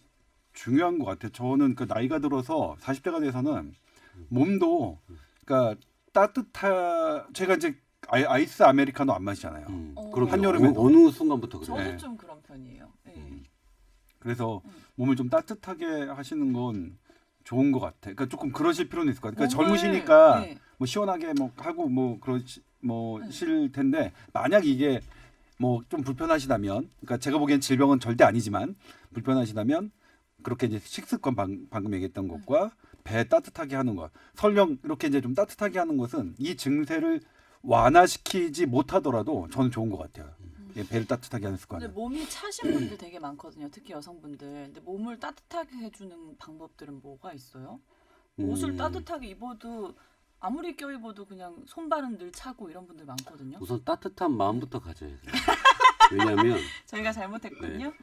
중요한 것 같아요. 저는 그 나이가 들어서 40대가 돼서는 몸도 그러니까 제가 이제 아이스 아메리카노 안 마시잖아요. 그럼 한여름에도. 어느 순간부터 그래요? 저도 네. 좀 그런 편이에요. 네. 그래서 몸을 좀 따뜻하게 하시는 건 좋은 것 같아. 그러니까 조금 그러실 필요는 있을 것 같아요. 그러니까 몸을, 젊으시니까 네. 뭐 시원하게 뭐 하고 뭐 실 텐데 만약 이게 뭐 좀 불편하시다면, 그러니까 제가 보기엔 질병은 절대 아니지만 불편하시다면 그렇게 이제 식습관 방금 얘기했던 것과 배 따뜻하게 하는 것, 설령 이렇게 이제 좀 따뜻하게 하는 것은 이 증세를 완화시키지 못하더라도 저는 좋은 것 같아요. 예, 배를 따뜻하게 하는 근데 습관은. 몸이 차신 분들 되게 많거든요. 특히 여성분들. 근데 몸을 따뜻하게 해주는 방법들은 뭐가 있어요? 옷을 따뜻하게 입어도 아무리 껴입어도 그냥 손발은 늘 차고 이런 분들 많거든요. 우선 따뜻한 마음부터 가져야 돼요. 왜냐하면 저희가 잘못했군요.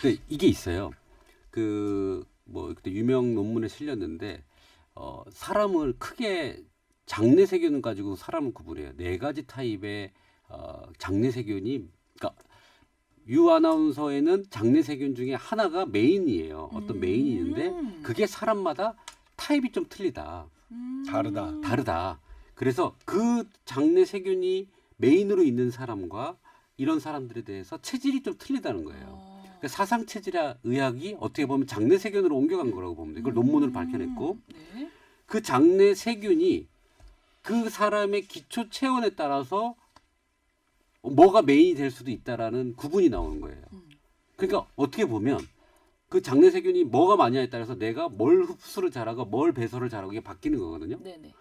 근데 이게 있어요. 그 뭐 그때 유명 논문에 실렸는데 사람을 크게 장내 세균을 가지고 사람을 구분해요. 네 가지 타입의 장내 세균이 그러니까 유 아나운서에는 장내 세균 중에 하나가 메인이에요. 어떤 메인이 있는데 그게 사람마다 타입이 좀 틀리다. 다르다. 그래서 그 장내 세균이 메인으로 있는 사람과 이런 사람들에 대해서 체질이 좀 틀리다는 거예요. 그러니까 사상 체질학 의학이 어떻게 보면 장내 세균으로 옮겨간 거라고 보면 돼요. 그걸 논문으로 밝혀냈고 네. 그 장내 세균이 그 사람의 기초 체온에 따라서 뭐가 메인이 될 수도 있다라는 구분이 나오는 거예요. 그러니까 어떻게 보면 그 장내 세균이 뭐가 많냐에 따라서 내가 뭘 흡수를 잘하고 뭘 배설을 잘하고 이게 바뀌는 거거든요. 네네.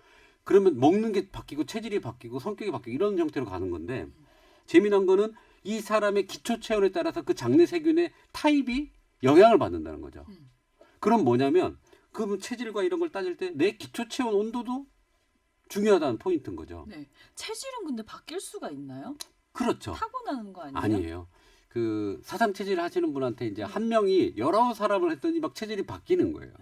그러면 먹는 게 바뀌고 체질이 바뀌고 성격이 바뀌고 이런 형태로 가는 건데 재미난 거는 이 사람의 기초 체온에 따라서 그 장내 세균의 타입이 영향을 받는다는 거죠. 그럼 뭐냐면 그 체질과 이런 걸 따질 때 내 기초 체온 온도도 중요하다는 포인트인 거죠. 네. 체질은 근데 바뀔 수가 있나요? 그렇죠. 타고나는 거 아니에요? 아니에요. 그 사상 체질 하시는 분한테 이제 한 명이 여러 사람을 했더니 막 체질이 바뀌는 거예요.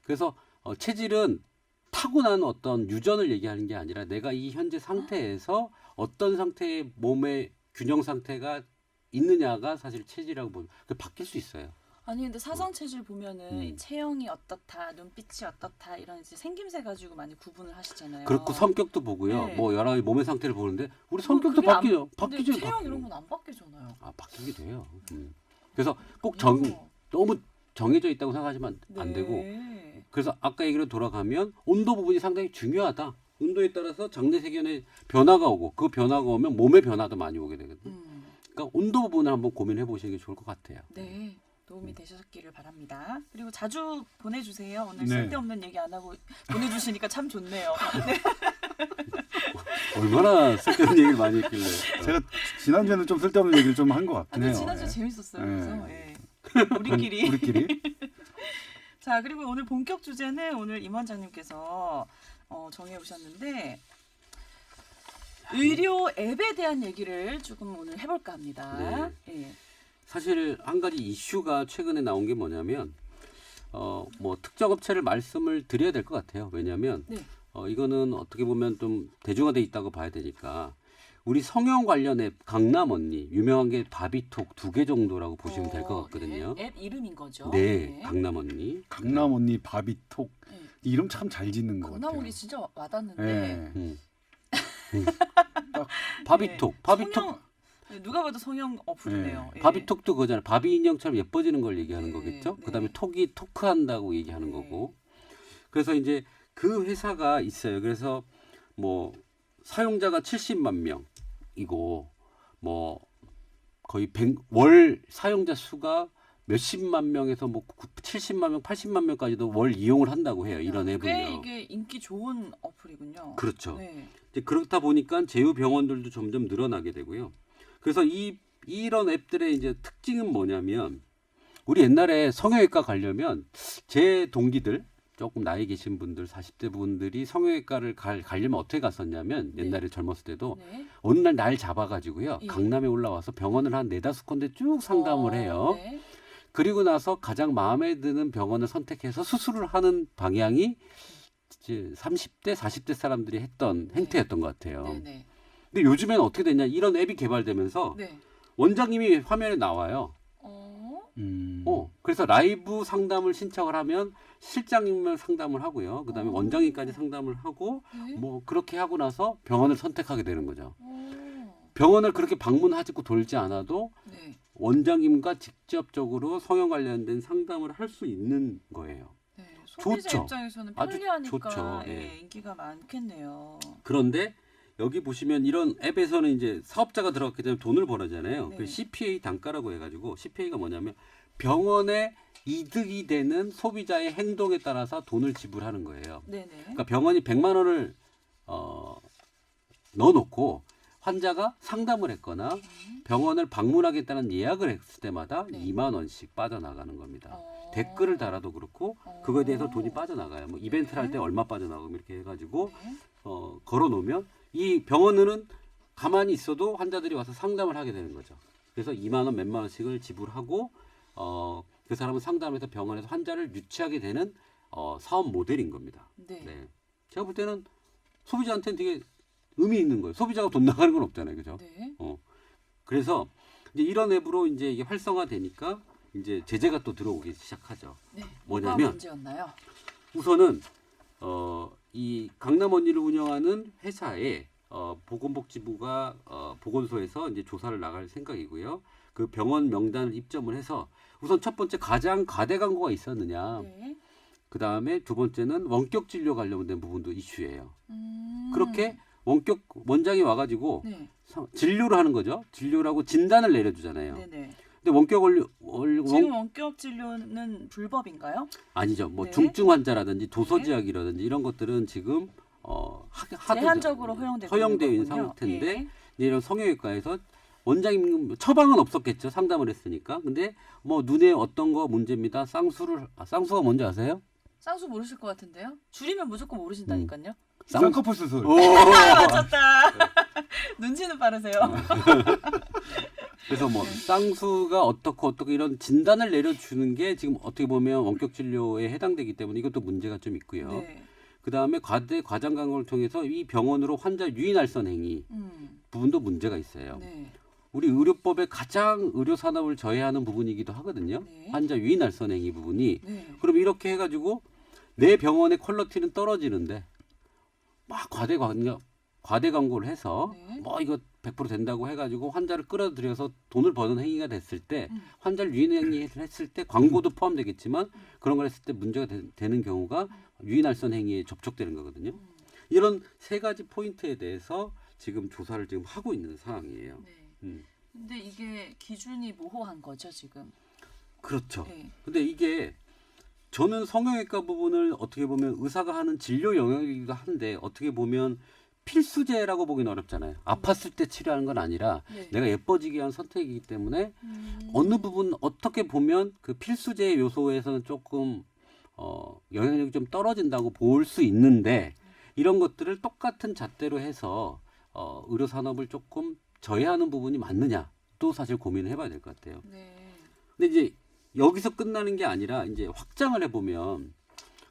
그래서 체질은 타고난 어떤 유전을 얘기하는 게 아니라 내가 이 현재 상태에서 어떤 상태의 몸의 균형 상태가 있느냐가 사실 체질이라고 보면 바뀔 수 있어요. 아니 근데 사상 체질 보면은 이 음. 체형이 어떻다, 눈빛이 어떻다 이런 이제 생김새 가지고 많이 구분을 하시잖아요. 그렇고 성격도 보고요. 네. 뭐 여러 가지 몸의 상태를 보는데 우리 성격도 그게 안- 바뀌죠. 근데 바뀌죠. 체형 바뀌죠. 이런 건 안 바뀌잖아요. 아 바뀌게 돼요. 그래서 꼭 어. 너무 정해져 있다고 생각하시면 안 되고 네. 그래서 아까 얘기로 돌아가면 온도 부분이 상당히 중요하다. 온도에 따라서 장내 세균의 변화가 오고 그 변화가 오면 몸의 변화도 많이 오게 되거든요. 그러니까 온도 부분을 한번 고민해 보시는 게 좋을 것 같아요. 네. 도움이 되셨기를 바랍니다. 그리고 자주 보내주세요. 오늘 네. 쓸데없는 얘기 안 하고 보내주시니까 참 좋네요. 네. 얼마나 쓸데없는 얘기를 많이 했길래. 제가 지난주에는 좀 쓸데없는 얘기를 좀 한 것 아, 같긴 근데 해요. 지난주 예. 재밌었어요. 네. 그래서 우리끼리. 우리끼리. 자 그리고 오늘 본격 주제는 오늘 임 원장님께서 정해 오셨는데 의료 앱에 대한 얘기를 조금 오늘 해볼까 합니다. 예. 사실 한 가지 이슈가 최근에 나온 게 뭐냐면 뭐 특정 업체를 말씀을 드려야 될 것 같아요. 왜냐하면 네. 이거는 어떻게 보면 좀 대중화돼 있다고 봐야 되니까 우리 성형 관련 앱 강남 언니 유명한 게 바비톡 2개 정도라고 보시면 될 것 같거든요. 네, 앱 이름인 거죠. 네, 강남 언니. 강남 언니 바비톡 네. 이름 참 잘 짓는 것 강남 같아요. 우리 진짜 와닿는데 예. 바비톡, 바비톡. 성형, 누가 봐도 성형 어플이네요. 예. 바비톡도 그거잖아요. 바비 인형처럼 예뻐지는 걸 얘기하는 네, 거겠죠. 네. 그다음에 톡이 토크한다고 얘기하는 네. 거고. 그래서 이제 그 회사가 있어요. 그래서 뭐 사용자가 70만 명이고 뭐 거의 월 사용자 수가 몇십만 명에서 뭐 70만 명, 80만 명까지도 월 이용을 한다고 해요. 이런 꽤 앱을요. 이게 인기 좋은 어플이군요. 그렇죠. 네. 이제 그렇다 보니까 제휴 병원들도 점점 늘어나게 되고요. 그래서 이런 앱들의 이제 특징은 뭐냐면 우리 옛날에 성형외과 가려면 제 동기들 조금 나이 계신 분들 40대 분들이 성형외과를 가려면 어떻게 갔었냐면 네. 옛날에 젊었을 때도 네. 어느 날 잡아가지고요. 예. 강남에 올라와서 병원을 한 4-5군데 쭉 상담을 해요. 네. 그리고 나서 가장 마음에 드는 병원을 선택해서 수술을 하는 방향이 이제 30대, 40대 사람들이 했던 네. 행태였던 것 같아요. 네. 네. 근데 요즘에는 어떻게 됐냐? 이런 앱이 개발되면서 네. 원장님이 화면에 나와요. 음. 그래서 라이브 상담을 신청을 하면 실장님을 상담을 하고요. 그다음에 원장님까지 상담을 하고 네. 뭐 그렇게 하고 나서 병원을 선택하게 되는 거죠. 오. 병원을 그렇게 방문하고 돌지 않아도 네. 원장님과 직접적으로 성형 관련된 상담을 할 수 있는 거예요. 네. 소비자 좋죠. 입장에서는 아주 편리하니까 좋죠. 예, 예. 인기가 많겠네요. 그런데 여기 보시면 이런 앱에서는 이제 사업자가 들어갔기 때문에 돈을 벌어잖아요. 네. 그 CPA 단가라고 해가지고 CPA가 뭐냐면 병원의 이득이 되는 소비자의 행동에 따라서 돈을 지불하는 거예요. 네네. 그러니까 병원이 100만 원을 넣어놓고 환자가 상담을 했거나 병원을 방문하겠다는 예약을 했을 때마다 네. 2만 원씩 빠져나가는 겁니다. 어. 댓글을 달아도 그렇고 그거에 대해서 돈이 빠져나가요. 뭐 이벤트를 할 때 얼마 빠져나가고 이렇게 해가지고 네. 걸어놓으면 이 병원은 가만히 있어도 환자들이 와서 상담을 하게 되는 거죠. 그래서 2만 원, 몇만 원씩을 지불하고 그 사람은 상담해서 병원에서 환자를 유치하게 되는 사업 모델인 겁니다. 네. 네. 제가 볼 때는 소비자한테는 되게 의미 있는 거예요. 소비자가 돈 나가는 건 없잖아요, 그죠? 네. 그래서 이제 이런 앱으로 이제 이게 활성화되니까 이제 제재가 또 들어오기 시작하죠. 네. 뭐냐면 뭐가 문제였나요? 우선은 이 강남 언니를 운영하는 회사에 보건복지부가 보건소에서 이제 조사를 나갈 생각이고요. 그 병원 명단을 입점을 해서 우선 첫 번째 가장 과대 광고가 있었느냐. 네. 그 다음에 두 번째는 원격 진료 관련된 부분도 이슈예요. 음. 그렇게 원격 원장이 와가지고 네. 진료를 하는 거죠. 진료라고 진단을 내려주잖아요. 네네. 근데 원격 지금 원격 진료는 불법인가요? 아니죠. 뭐 네. 중증 환자라든지 도서지약이라든지 이런 것들은 지금 제한적으로 허용되고 허용되어 있는 있는 거군요. 상태인데 예. 이제 이런 성형외과에서 원장님 처방은 없었겠죠. 상담을 했으니까. 근데 뭐 눈에 어떤 거 문제입니다. 쌍수가 뭔지 아세요? 쌍수 모르실 것 같은데요? 줄이면 무조건 모르신다니까요. 쌍꺼풀 수술. 맞췄다. 눈치는 빠르세요. 그래서 뭐 쌍수가 어떻고 이런 진단을 내려주는 게 지금 어떻게 보면 원격 진료에 해당되기 때문에 이것도 문제가 좀 있고요. 네. 그 다음에 과장 광고를 통해서 이 병원으로 환자 유인할선 행위 부분도 문제가 있어요. 네. 우리 의료법의 가장 의료 산업을 저해하는 부분이기도 하거든요. 네. 환자 유인할선 행위 부분이. 네. 그럼 이렇게 해가지고 내 병원의 퀄리티는 떨어지는데 막 과대 광고를 해서 네. 뭐 이거 100% 된다고 해가지고 환자를 끌어들여서 돈을 버는 행위가 됐을 때 환자를 유인 행위를 했을 때 광고도 포함되겠지만 그런 걸 했을 때 문제가 되는 경우가 유인할선 행위에 접촉되는 거거든요. 이런 세 가지 포인트에 대해서 지금 조사를 지금 하고 있는 상황이에요. 네. 근데 이게 기준이 모호한 거죠 지금. 그렇죠. 네. 근데 이게 저는 성형외과 부분을 어떻게 보면 의사가 하는 진료 영역이기도 한데 어떻게 보면 필수제라고 보기는 어렵잖아요. 아팠을 때 치료하는 건 아니라 네. 내가 예뻐지기 위한 선택이기 때문에 어느 부분 어떻게 보면 그 필수제 요소에서는 조금 영향력이 좀 떨어진다고 볼 수 있는데 이런 것들을 똑같은 잣대로 해서 의료 산업을 조금 저해하는 부분이 맞느냐 또 사실 고민을 해봐야 될 것 같아요. 네. 근데 이제 여기서 끝나는 게 아니라 이제 확장을 해보면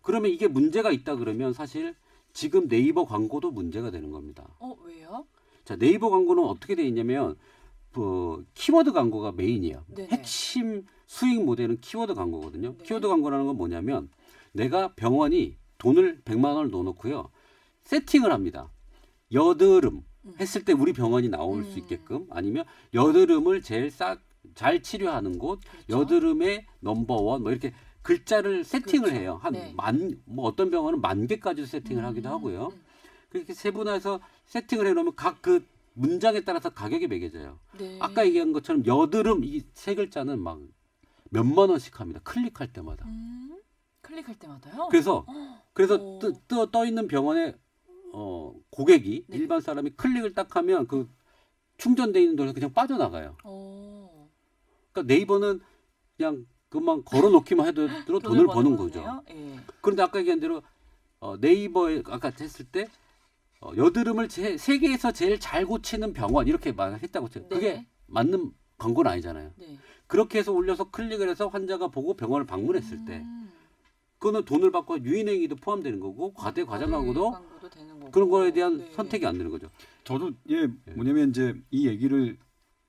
그러면 이게 문제가 있다 그러면 사실 지금 네이버 광고도 문제가 되는 겁니다. 왜요? 자, 네이버 광고는 어떻게 돼 있냐면 키워드 광고가 메인이에요. 네네. 핵심 수익 모델은 키워드 광고거든요. 네. 키워드 광고라는 건 뭐냐면 내가 병원이 돈을 100만 원을 넣어놓고요. 세팅을 합니다. 여드름 했을 때 우리 병원이 나올 수 있게끔 아니면 여드름을 제일 잘 치료하는 곳, 그렇죠. 여드름의 넘버원 뭐 이렇게 글자를 세팅을 그렇죠. 해요. 한 네. 뭐 어떤 병원은 10,000개까지도 세팅을 하기도 하고요. 그렇게 세분화해서 세팅을 해놓으면 각 그 문장에 따라서 가격이 매겨져요. 네. 아까 얘기한 것처럼 여드름 이 세 글자는 막 몇만 원씩 합니다. 클릭할 때마다. 클릭할 때마다요? 그래서 오. 떠 있는 병원에 고객이 네. 일반 사람이 클릭을 딱 하면 그 충전돼 있는 돈이 그냥 빠져나가요. 그러니까 네이버는 그냥 그만 걸어놓기만 해도 돈을 버는 거죠. 예. 그런데 아까 얘기한 대로 네이버에 아까 했을 때 여드름을 세계에서 제일 잘 고치는 병원 이렇게 말했다고 했죠. 네. 그게 맞는 광고는 아니잖아요. 네. 그렇게 해서 올려서 클릭을 해서 환자가 보고 병원을 방문했을 때 그거는 돈을 받고 유인행위도 포함되는 거고 과대 과장 광고도 되는 거고. 그런 거에 대한 네. 선택이 안 되는 거죠. 저도 뭐냐면 이제 이 얘기를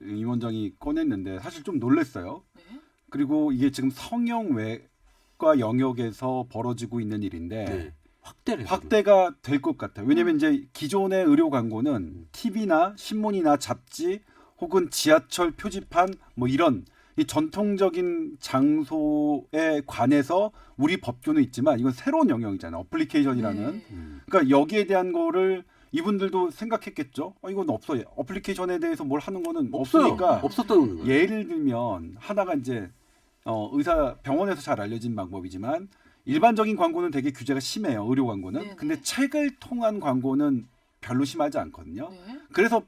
임 원장이 꺼냈는데 사실 좀 놀랐어요. 네. 그리고 이게 지금 성형외과 영역에서 벌어지고 있는 일인데 네. 확대를 해서 확대가 될 것 같아요. 왜냐하면 이제 기존의 의료 광고는 TV나 신문이나 잡지 혹은 지하철 표지판 뭐 이런 이 전통적인 장소에 관해서 우리 법규는 있지만 이건 새로운 영역이잖아요. 어플리케이션이라는. 네. 그러니까 여기에 대한 거를 이분들도 생각했겠죠. 이건 없어. 어플리케이션에 대해서 뭘 하는 거는 없어요. 없으니까. 없었다는 거예요. 예를 들면 하나가 이제 의사 병원에서 잘 알려진 방법이지만 일반적인 광고는 되게 규제가 심해요. 의료 광고는. 네네. 근데 책을 통한 광고는 별로 심하지 않거든요. 네. 그래서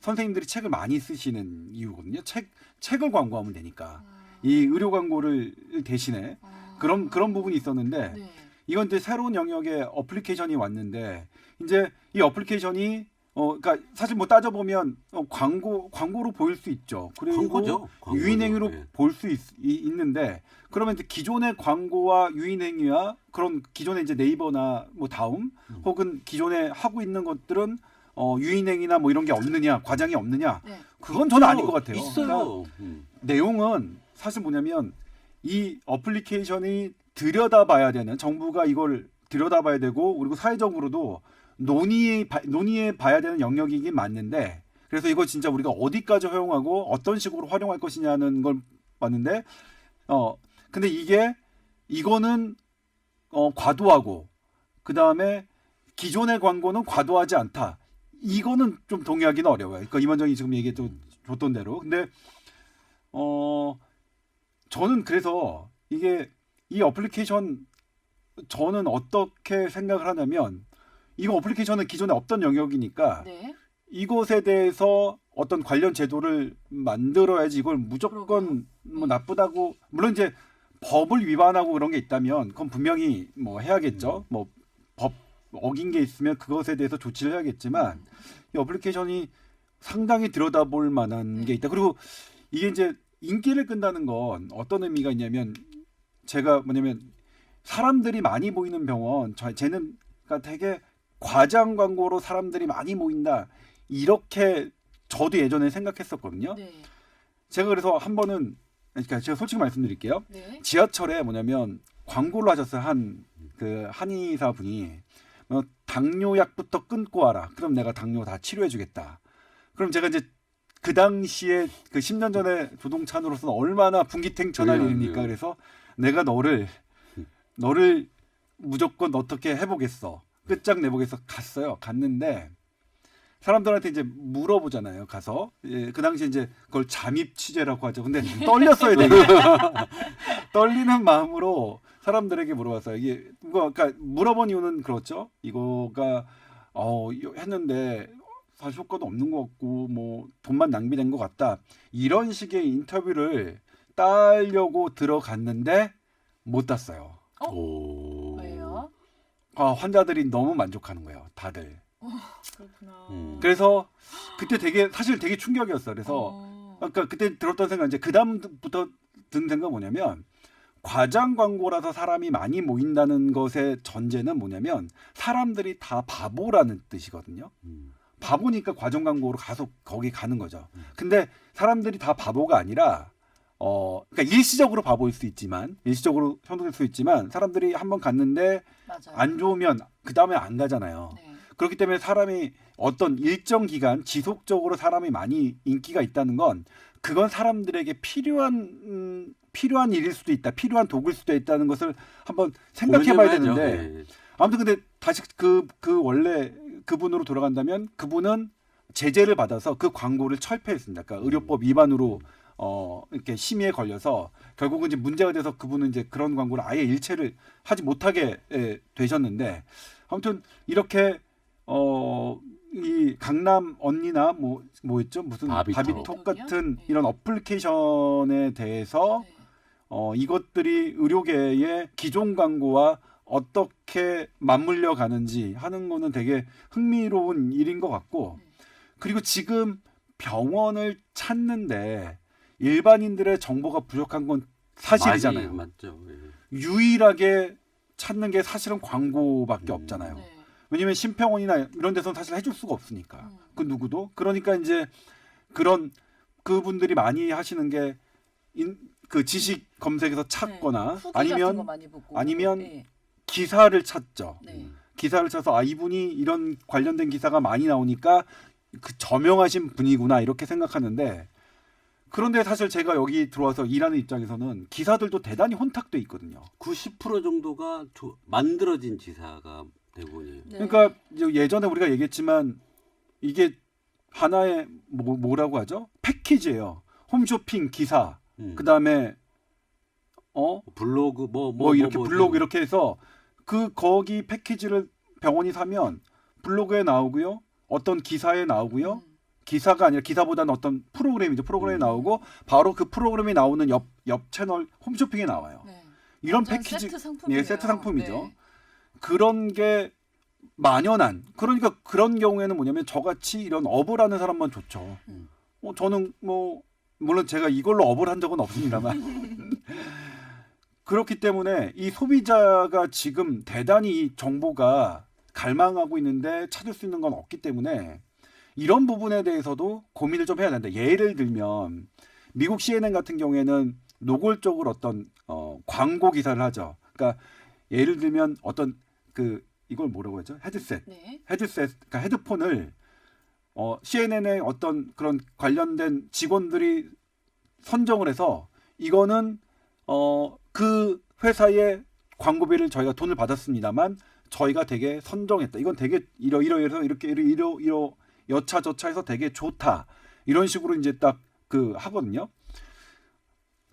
선생님들이 책을 많이 쓰시는 이유거든요. 책을 광고하면 되니까. 아. 이 의료 광고를 대신에 아. 그런 부분이 있었는데 네. 이건 이제 새로운 영역의 어플리케이션이 왔는데 이제 이 어플리케이션이 그러니까 사실 뭐 따져보면 광고로 보일 수 있죠. 그리고 광고죠. 광고죠. 유인행위로 네. 볼 수 있는데 그러면 이제 기존의 광고와 유인행위와 그런 기존의 이제 네이버나 뭐 다음 혹은 기존에 하고 있는 것들은 유인행위나 뭐 이런 게 없느냐, 과장이 없느냐? 네. 그건 저는 아닌 것 같아요. 있어요. 그러니까 내용은 사실 뭐냐면 이 어플리케이션이 들여다봐야 되는 정부가 이걸 들여다봐야 되고 그리고 사회적으로도 논의해 봐야 되는 영역이긴 맞는데 그래서 이거 진짜 우리가 어디까지 허용하고 어떤 식으로 활용할 것이냐는 걸 봤는데 근데 이거는 과도하고 그다음에 기존의 광고는 과도하지 않다. 이거는 좀 동의하기는 어려워요. 그러니까 임원정이 지금 줬던 대로. 근데 저는 그래서 이 어플리케이션 저는 어떻게 생각을 하냐면 이거 어플리케이션은 기존에 없던 영역이니까 네. 이것에 대해서 어떤 관련 제도를 만들어야지 이걸 무조건 그러게요. 뭐 나쁘다고 물론 이제 법을 위반하고 그런 게 있다면 그건 분명히 뭐 해야겠죠. 뭐 법 어긴 게 있으면 그것에 대해서 조치를 해야겠지만 이 어플리케이션이 상당히 들여다볼 만한 게 있다. 그리고 이게 이제 인기를 끈다는 건 어떤 의미가 있냐면 제가 뭐냐면 사람들이 많이 모이는 병원 쟤는 그러니까 되게 과장 광고로 사람들이 많이 모인다. 이렇게 저도 예전에 생각했었거든요. 네. 제가 그래서 한 번은 그러니까 제가 솔직히 말씀드릴게요. 네. 지하철에 뭐냐면 광고를 하셨어요. 그 한의사 분이 당뇨약부터 끊고 와라. 그럼 내가 당뇨 다 치료해주겠다. 그럼 제가 이제 그 당시에 그 10년 전에 조동찬으로서는 얼마나 분기탱천할 일입니까? 그래서 내가 너를 무조건 어떻게 해보겠어. 끝장내보겠어. 갔어요. 갔는데 사람들한테 이제 물어보잖아요. 가서 그 당시에 이제 그걸 잠입 취재라고 하죠. 근데 떨렸어요, 되게. 떨리는 마음으로 사람들에게 물어봤어요. 이게 그러니까 물어본 이유는 그렇죠. 이거가 했는데 사실 효과도 없는 것 같고 뭐 돈만 낭비된 것 같다. 이런 식의 인터뷰를 따려고 들어갔는데 못 땄어요. 오. 왜요? 환자들이 너무 만족하는 거예요. 다들. 그렇구나. 그래서 그때 사실 되게 충격이었어요. 그래서 아까 그때 들었던 생각 이제 그 다음부터 든 생각 뭐냐면 과장 광고라서 사람이 많이 모인다는 것의 전제는 뭐냐면 사람들이 다 바보라는 뜻이거든요. 바보니까 과장 광고로 가서 거기 가는 거죠. 근데 사람들이 다 바보가 아니라 그러니까 일시적으로 바보일 수 있지만 일시적으로 현혹될 수 있지만 사람들이 한번 갔는데 맞아요. 안 좋으면 그 다음에 안 가잖아요. 네. 그렇기 때문에 사람이 어떤 일정 기간 지속적으로 사람이 많이 인기가 있다는 건 그건 사람들에게 필요한 일일 수도 있다. 필요한 도구일 수도 있다는 것을 한번 생각해 봐야 되는데 네. 아무튼 근데 다시 그 원래 그분으로 돌아간다면 그분은 제재를 받아서 그 광고를 철폐했습니다. 그러니까 의료법 위반으로 이렇게 심의에 걸려서 결국은 이제 문제가 돼서 그분은 이제 그런 광고를 아예 일체를 하지 못하게 되셨는데 아무튼 이렇게 이 강남 언니나 뭐였죠 무슨 바비톡 같은 네. 이런 어플리케이션에 대해서 네. 이것들이 의료계의 기존 광고와 어떻게 맞물려 가는지 하는 거는 되게 흥미로운 일인 것 같고 그리고 지금 병원을 찾는데 일반인들의 정보가 부족한 건 사실이잖아요. 맞죠. 예. 유일하게 찾는 게 사실은 광고밖에 없잖아요. 네. 왜냐면 심평원이나 이런 데서는 사실 해줄 수가 없으니까 그 누구도 그러니까 이제 그분들이 많이 하시는 게 그 지식 검색에서 찾거나 후기 같은 거 많이 보고. 아니면 네. 기사를 찾죠. 네. 기사를 쳐서 이분이 이런 관련된 기사가 많이 나오니까 그 저명하신 분이구나 이렇게 생각하는데 그런데 사실 제가 여기 들어와서 일하는 입장에서는 기사들도 대단히 혼탁돼 있거든요. 90% 정도가 만들어진 기사가 대부분이에요. 네. 그러니까 예전에 우리가 얘기했지만 이게 하나의 뭐라고 하죠? 패키지예요. 홈쇼핑 기사, 그다음에 블로그 뭐 이렇게 블로그 이렇게 해서 거기 패키지를 병원이 사면 블로그에 나오고요. 어떤 기사에 나오고요. 기사가 아니라 기사보다는 어떤 프로그램이죠. 프로그램에 나오고 바로 그 프로그램이 나오는 옆 채널 홈쇼핑에 나와요. 네. 이런 완전 패키지 세트 상품이네요. 세트 상품이죠. 네. 그런 게 만연한. 그러니까 그런 경우에는 뭐냐면 저같이 이런 업을 하는 사람만 좋죠. 저는 뭐 물론 제가 이걸로 업을 한 적은 없습니다만 그렇기 때문에 이 소비자가 지금 대단히 이 정보가 갈망하고 있는데 찾을 수 있는 건 없기 때문에 이런 부분에 대해서도 고민을 좀 해야 된다. 예를 들면 미국 CNN 같은 경우에는 노골적으로 어떤 광고 기사를 하죠. 그러니까 예를 들면 어떤 이걸 뭐라고 하죠? 헤드셋. 네. 그러니까 헤드폰을 CNN의 어떤 그런 관련된 직원들이 선정을 해서 이거는 그 회사의 광고비를 저희가 돈을 받았습니다만 저희가 되게 선정했다. 이건 되게 이러이러해서 이렇게 여차저차해서 되게 좋다. 이런 식으로 이제 딱 하거든요.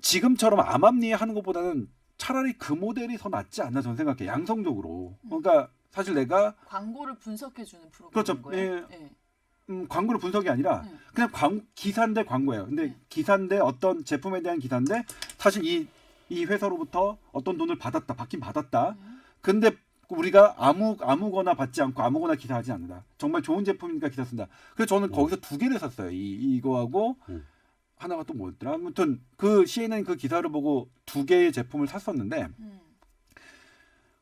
지금처럼 암암리에 하는 것보다는 차라리 그 모델이 더 낫지 않나 저는 생각해요. 양성적으로. 그러니까 사실 내가 광고를 분석해주는 프로그램인 그렇죠. 거예요. 예. 광고를 분석이 아니라 그냥 기사인데 광고예요. 근데 기사인데 어떤 제품에 대한 기사인데 사실 이 회사로부터 어떤 돈을 받긴 받았다. 근데 우리가 아무거나 받지 않고 아무거나 기사하지 않는다. 정말 좋은 제품이니까 기사 쓴다. 그래서 저는 거기서 두 개를 샀어요. 이거하고 하나가 또 뭐였더라. 아무튼 CNN 그 기사를 보고 두 개의 제품을 샀었는데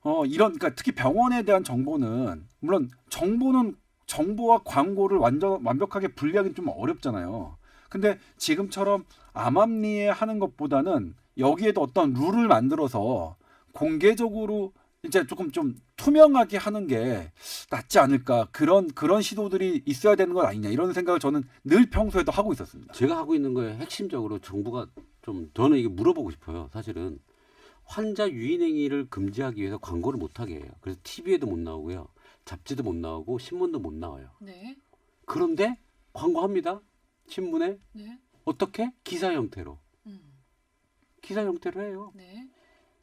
그러니까 특히 병원에 대한 정보는 물론 정보와 광고를 완벽하게 분리하기는 좀 어렵잖아요. 근데 지금처럼 암암리에 하는 것보다는 여기에도 어떤 룰을 만들어서 공개적으로 이제 조금 좀 투명하게 하는 게 낫지 않을까. 그런 시도들이 있어야 되는 건 아니냐. 이런 생각을 저는 늘 평소에도 하고 있었습니다. 제가 하고 있는 거에 핵심적으로 정부가 저는 이게 물어보고 싶어요. 사실은 환자 유인행위를 금지하기 위해서 광고를 못 하게 해요. 그래서 TV에도 못 나오고요. 잡지도 못 나오고 신문도 못 나와요. 네. 그런데 광고합니다. 신문에. 네. 어떻게? 기사 형태로. 기사 형태로 해요. 네.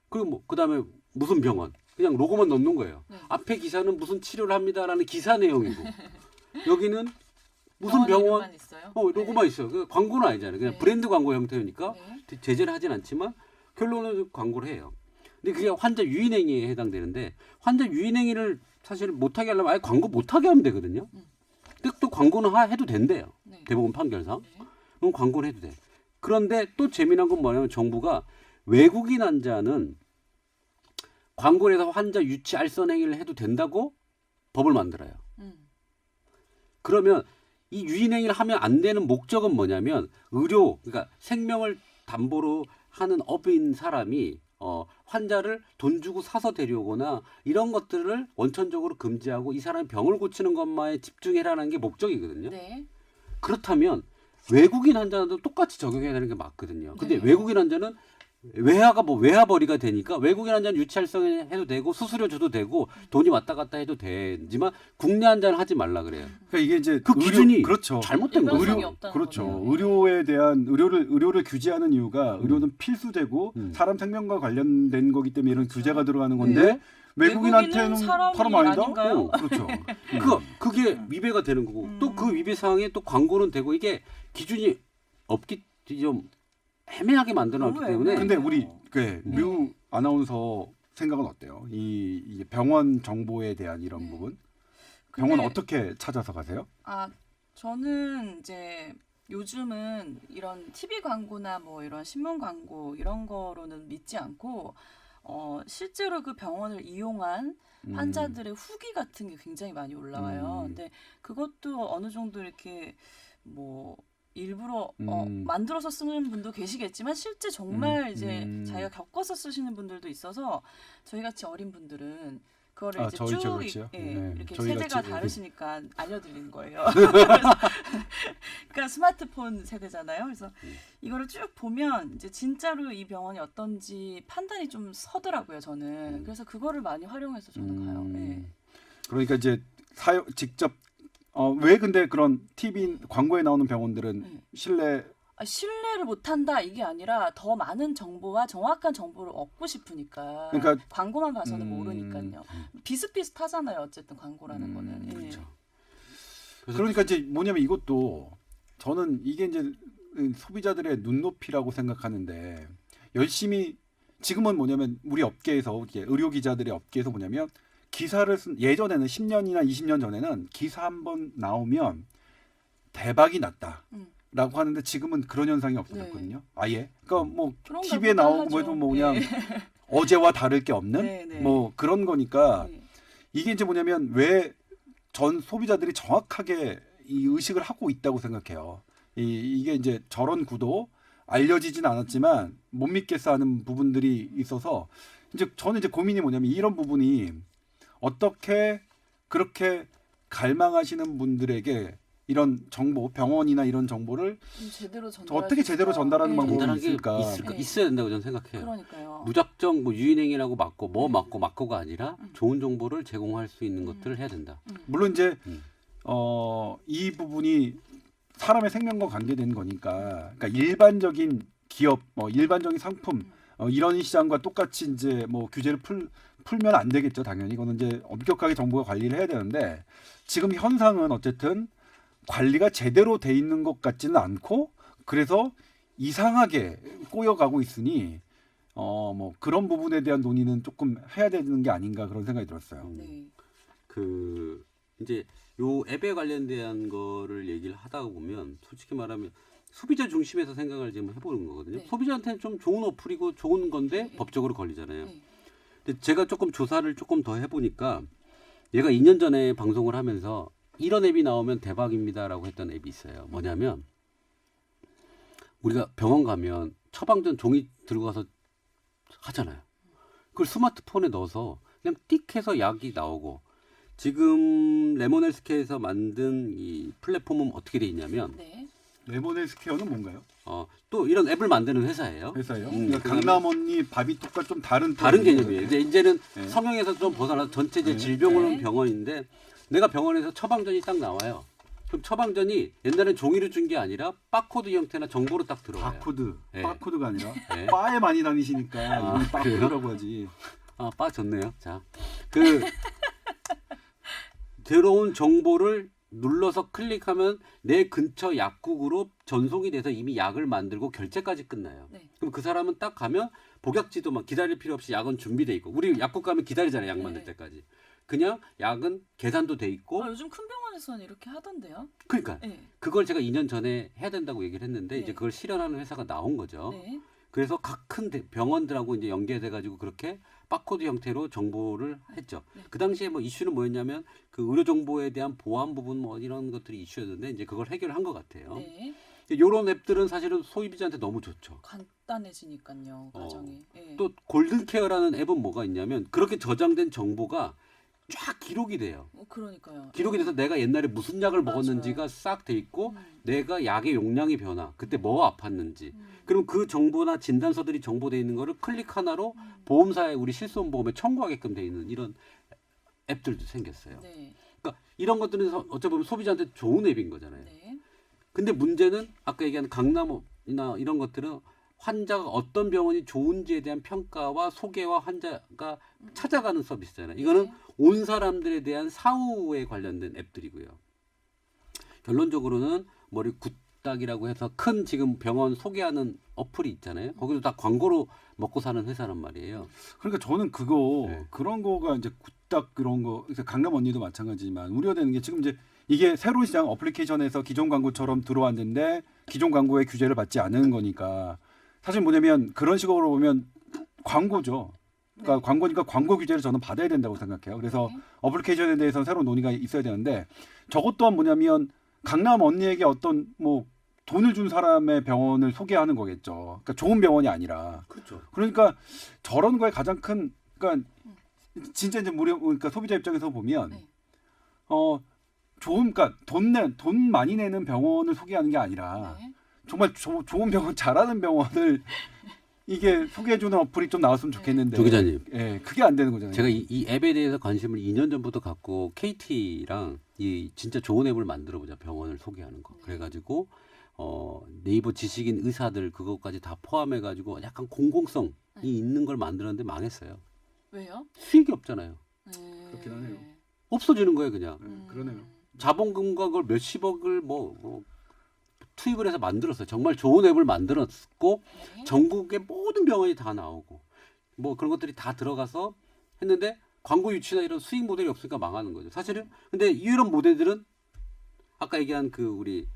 그리고 그다음에 무슨 병원. 그냥 로고만 넣는 거예요. 네. 앞에 기사는 무슨 치료를 합니다라는 기사 내용이고 여기는 무슨 병원 이름만 있어요? 로고만 있어요. 그 광고는 아니잖아요. 그냥 네. 브랜드 광고 형태니까 네. 제재를 하진 않지만 결론은 광고를 해요. 근데 그게 환자 유인행위에 해당되는데 환자 유인행위를 사실 못하게 하려면 아예 광고 못하게 하면 되거든요. 근데 또 광고는 해도 된대요. 네. 대법원 판결상. 네. 그럼 광고는 해도 돼. 그런데 또 재미난 건 뭐냐면 정부가 외국인 환자는 광고를 해서 환자 유치 알선 행위를 해도 된다고 법을 만들어요. 그러면 이 유인행위를 하면 안 되는 목적은 뭐냐면 그러니까 생명을 담보로 하는 업인 사람이 환자를 돈 주고 사서 데려오거나 이런 것들을 원천적으로 금지하고 이 사람이 병을 고치는 것만에 집중해라는 게 목적이거든요. 네. 그렇다면 외국인 환자도 똑같이 적용해야 되는 게 맞거든요. 근데 네. 외국인 환자는 외화벌이가 되니까 외국인 환자는 유치할성 해도 되고 수수료 줘도 되고 돈이 왔다 갔다 해도 되지만 국내 환자는 하지 말라 그래요. 그러니까 이게 이제 그 기준이 그렇죠. 잘못된 거예요. 일반성이 없다는 그렇죠. 거네요. 의료에 대한 의료를 규제하는 이유가 의료는 필수되고 사람 생명과 관련된 거기 때문에 이런 규제가 들어가는 건데 네. 외국인한테는 사람이 사람 아니다. 아닌가요? 그렇죠. 그게 위배가 되는 거고 또 그 위배 사항에 또 광고는 되고 이게 기준이 좀 애매하게 만들어놨기 너무 때문에. 근데 우리 류 아나운서 생각은 어때요? 이 병원 정보에 대한 이런 부분. 병원 근데- 어떻게 찾아서 가세요? 저는 이제 요즘은 이런 TV 광고나 뭐 이런 신문 광고 이런 거로는 믿지 않고 실제로 그 병원을 이용한 환자들의 후기 같은 게 굉장히 많이 올라와요. 근데 그것도 어느 정도 이렇게 뭐 일부러 만들어서 쓰는 분도 계시겠지만 실제 정말 이제 자기가 겪어서 쓰시는 분들도 있어서 저희 같이 어린 분들은 그거를 이제 저희 쭉 그렇지요. 이렇게 저희 세대가 같이, 다르시니까 알려드리는 거예요. 그러니까 스마트폰 세대잖아요. 그래서 이거를 쭉 보면 이제 진짜로 이 병원이 어떤지 판단이 좀 서더라고요. 저는 그래서 그거를 많이 활용해서 저는 가요. 네. 그러니까 이제 왜 근데 그런 TV 광고에 나오는 병원들은 신뢰 신뢰를 못한다 이게 아니라 더 많은 정보와 정확한 정보를 얻고 싶으니까 그러니까 광고만 봐서는 모르니까요. 비슷비슷하잖아요. 어쨌든 광고라는 거는. 예. 그렇죠. 그러니까 이제 뭐냐면 이것도 저는 이게 이제 소비자들의 눈높이라고 생각하는데 열심히 지금은 뭐냐면 우리 업계에서 이제 의료 기자들의 업계에서 뭐냐면 기사를 쓴 예전에는 10년이나 20년 전에는 기사 한 번 나오면 대박이 났다라고 하는데 지금은 그런 현상이 없어졌거든요. 아예. 그러니까 뭐 그런 TV에 걸 나오고 하죠. 해도 뭐 그냥 네. 어제와 다를 게 없는 네, 네. 뭐 그런 거니까 네. 이게 이제 뭐냐면 왜 전 소비자들이 정확하게 이 의식을 하고 있다고 생각해요. 이게 이제 저런 구도 알려지진 않았지만 못 믿겠어 하는 부분들이 있어서 이제 저는 이제 고민이 뭐냐면 이런 부분이 어떻게 그렇게 갈망하시는 분들에게 이런 정보, 병원이나 이런 정보를 좀 제대로 전달. 어떻게 제대로 전달하는 방법이 전달하는 게 있을까? 네. 있어야 된다고 저는 생각해요. 그러니까요. 무작정 뭐 유인행위라고 맞고 뭐 맞고가 아니라 좋은 정보를 제공할 수 있는 것들을 해야 된다. 물론 이제 음. 이 부분이 사람의 생명과 관계된 거니까, 그러니까 일반적인 기업, 일반적인 상품 이런 시장과 똑같이 이제 뭐 규제를 풀면 안 되겠죠, 당연히. 이거는 이제 엄격하게 정부가 관리를 해야 되는데 지금 현상은 어쨌든 관리가 제대로 돼 있는 것 같지는 않고 그래서 이상하게 꼬여가고 있으니 뭐 그런 부분에 대한 논의는 조금 해야 되는 게 아닌가 그런 생각이 들었어요. 네. 그 이제 요 앱에 관련된 거를 얘기를 하다 보면 솔직히 말하면 소비자 중심에서 생각을 지금 해보는 거거든요. 네. 소비자한테는 좀 좋은 어플이고 좋은 건데 네. 법적으로 걸리잖아요. 네. 근데 제가 조금 조사를 조금 더 해보니까 얘가 2년 전에 방송을 하면서 이런 앱이 나오면 대박입니다라고 했던 앱이 있어요. 뭐냐면 우리가 병원 가면 처방전 종이 들고 가서 하잖아요. 그걸 스마트폰에 넣어서 그냥 띡 해서 약이 나오고 지금 레몬헬스케어에서 만든 이 플랫폼은 어떻게 돼 있냐면 네. 레몬헬스케어는 뭔가요? 또 이런 앱을 만드는 회사예요. 회사요? 그다음에 강남 언니 바비톡과 좀 다른 개념이에요. 근데 이제는 네. 성형에서 좀 벗어나서 전체 이제 네. 질병을 네. 병원인데 내가 병원에서 처방전이 딱 나와요. 그럼 처방전이 옛날엔 종이로 준 게 아니라 바코드 형태나 정보로 딱 들어와요. 바코드, 네. 바코드가 아니라 네. 바에 많이 다니시니까 이건 그래요? 바코드라고 하지. 빠 좋네요. 자, 그 들어온 정보를 눌러서 클릭하면 내 근처 약국으로 전송이 돼서 이미 약을 만들고 결제까지 끝나요. 네. 그럼 그 사람은 딱 가면 복약지도 막 기다릴 필요 없이 약은 준비돼 있고 우리 약국 가면 기다리잖아요. 약 만들 네. 때까지. 그냥 약은 계산도 돼 있고 요즘 큰 병원에서는 이렇게 하던데요. 그러니까 네. 그걸 제가 2년 전에 해야 된다고 얘기를 했는데 네. 이제 그걸 실현하는 회사가 나온 거죠. 네. 그래서 각 큰 병원들하고 이제 연계돼 가지고 그렇게 바코드 형태로 정보를 했죠. 네. 그 당시에 뭐 이슈는 뭐였냐면 그 의료 정보에 대한 보안 부분 뭐 이런 것들이 이슈였는데 이제 그걸 해결한 것 같아요. 네. 이런 앱들은 사실은 소비자한테 너무 좋죠. 간단해지니까요. 과정이. 네. 또 골든케어라는 앱은 뭐가 있냐면 그렇게 저장된 정보가 쫙 기록이 돼요. 그러니까요. 기록이 돼서 내가 옛날에 무슨 약을 맞아요. 먹었는지가 싹 돼 있고 내가 약의 용량이 변화, 그때 뭐 아팠는지. 음. 그럼 그 정보나 진단서들이 정보돼 있는 거를 클릭 하나로 보험사에 우리 실손보험에 청구하게끔 돼 있는 이런 앱들도 생겼어요. 네. 그러니까 이런 것들은 어찌 보면 소비자한테 좋은 앱인 거잖아요. 네. 근데 문제는 아까 얘기한 강남이나 이런 것들은 환자가 어떤 병원이 좋은지에 대한 평가와 소개와 환자가 찾아가는 서비스잖아요. 이거는 네. 온 사람들에 대한 사후에 관련된 앱들이고요. 결론적으로는 머리 굿닥이라고 해서 큰 지금 병원 소개하는 어플이 있잖아요. 거기도 다 광고로 먹고 사는 회사란 말이에요. 그러니까 저는 그거 네. 그런 거가 이제 굿딱 그런 거 그래서 강남 언니도 마찬가지지만 우려되는 게 지금 이제 이게 새로운 시장 어플리케이션에서 기존 광고처럼 들어왔는데 기존 광고의 규제를 받지 않은 거니까 사실 뭐냐면 그런 식으로 보면 광고죠. 그러니까 네. 광고니까 광고 규제를 저는 받아야 된다고 생각해요. 그래서 네. 어플리케이션에 대해서는 새로운 논의가 있어야 되는데 저것 또한 뭐냐면 강남 언니에게 어떤 뭐 돈을 준 사람의 병원을 소개하는 거겠죠. 그러니까 좋은 병원이 아니라. 그렇죠. 그러니까 저런 거에 가장 큰 그러니까 진짜 이제 그러니까 소비자 입장에서 보면 네. 좋은 그러니까 돈 많이 내는 병원을 소개하는 게 아니라 네. 정말 좋은 병원 잘하는 병원을 이게 소개해주는 어플이 좀 나왔으면 좋겠는데. 조 기자님. 예, 그게 안 되는 거잖아요. 제가 이 앱에 대해서 관심을 2년 전부터 갖고 KT랑 이 진짜 좋은 앱을 만들어 보자 병원을 소개하는 거. 그래가지고 네이버 지식인 의사들 그것까지 다 포함해가지고 약간 공공성이 있는 걸 만들었는데 망했어요. 왜요? 수익이 없잖아요. 그렇긴 하네요. 없어지는 거예요, 그냥. 그러네요. 자본금과 그걸 몇십억을 뭐 투입을 해서 만들었어요. 정말 좋은 앱을 만들었고 네. 전국의 모든 병원이 다 나오고 뭐 그런 것들이 다 들어가서 했는데 광고 유치나 이런 수익 모델이 없으니까 망하는 거죠. 사실은 근데 이런 모델들은 아까 얘기한 그 우리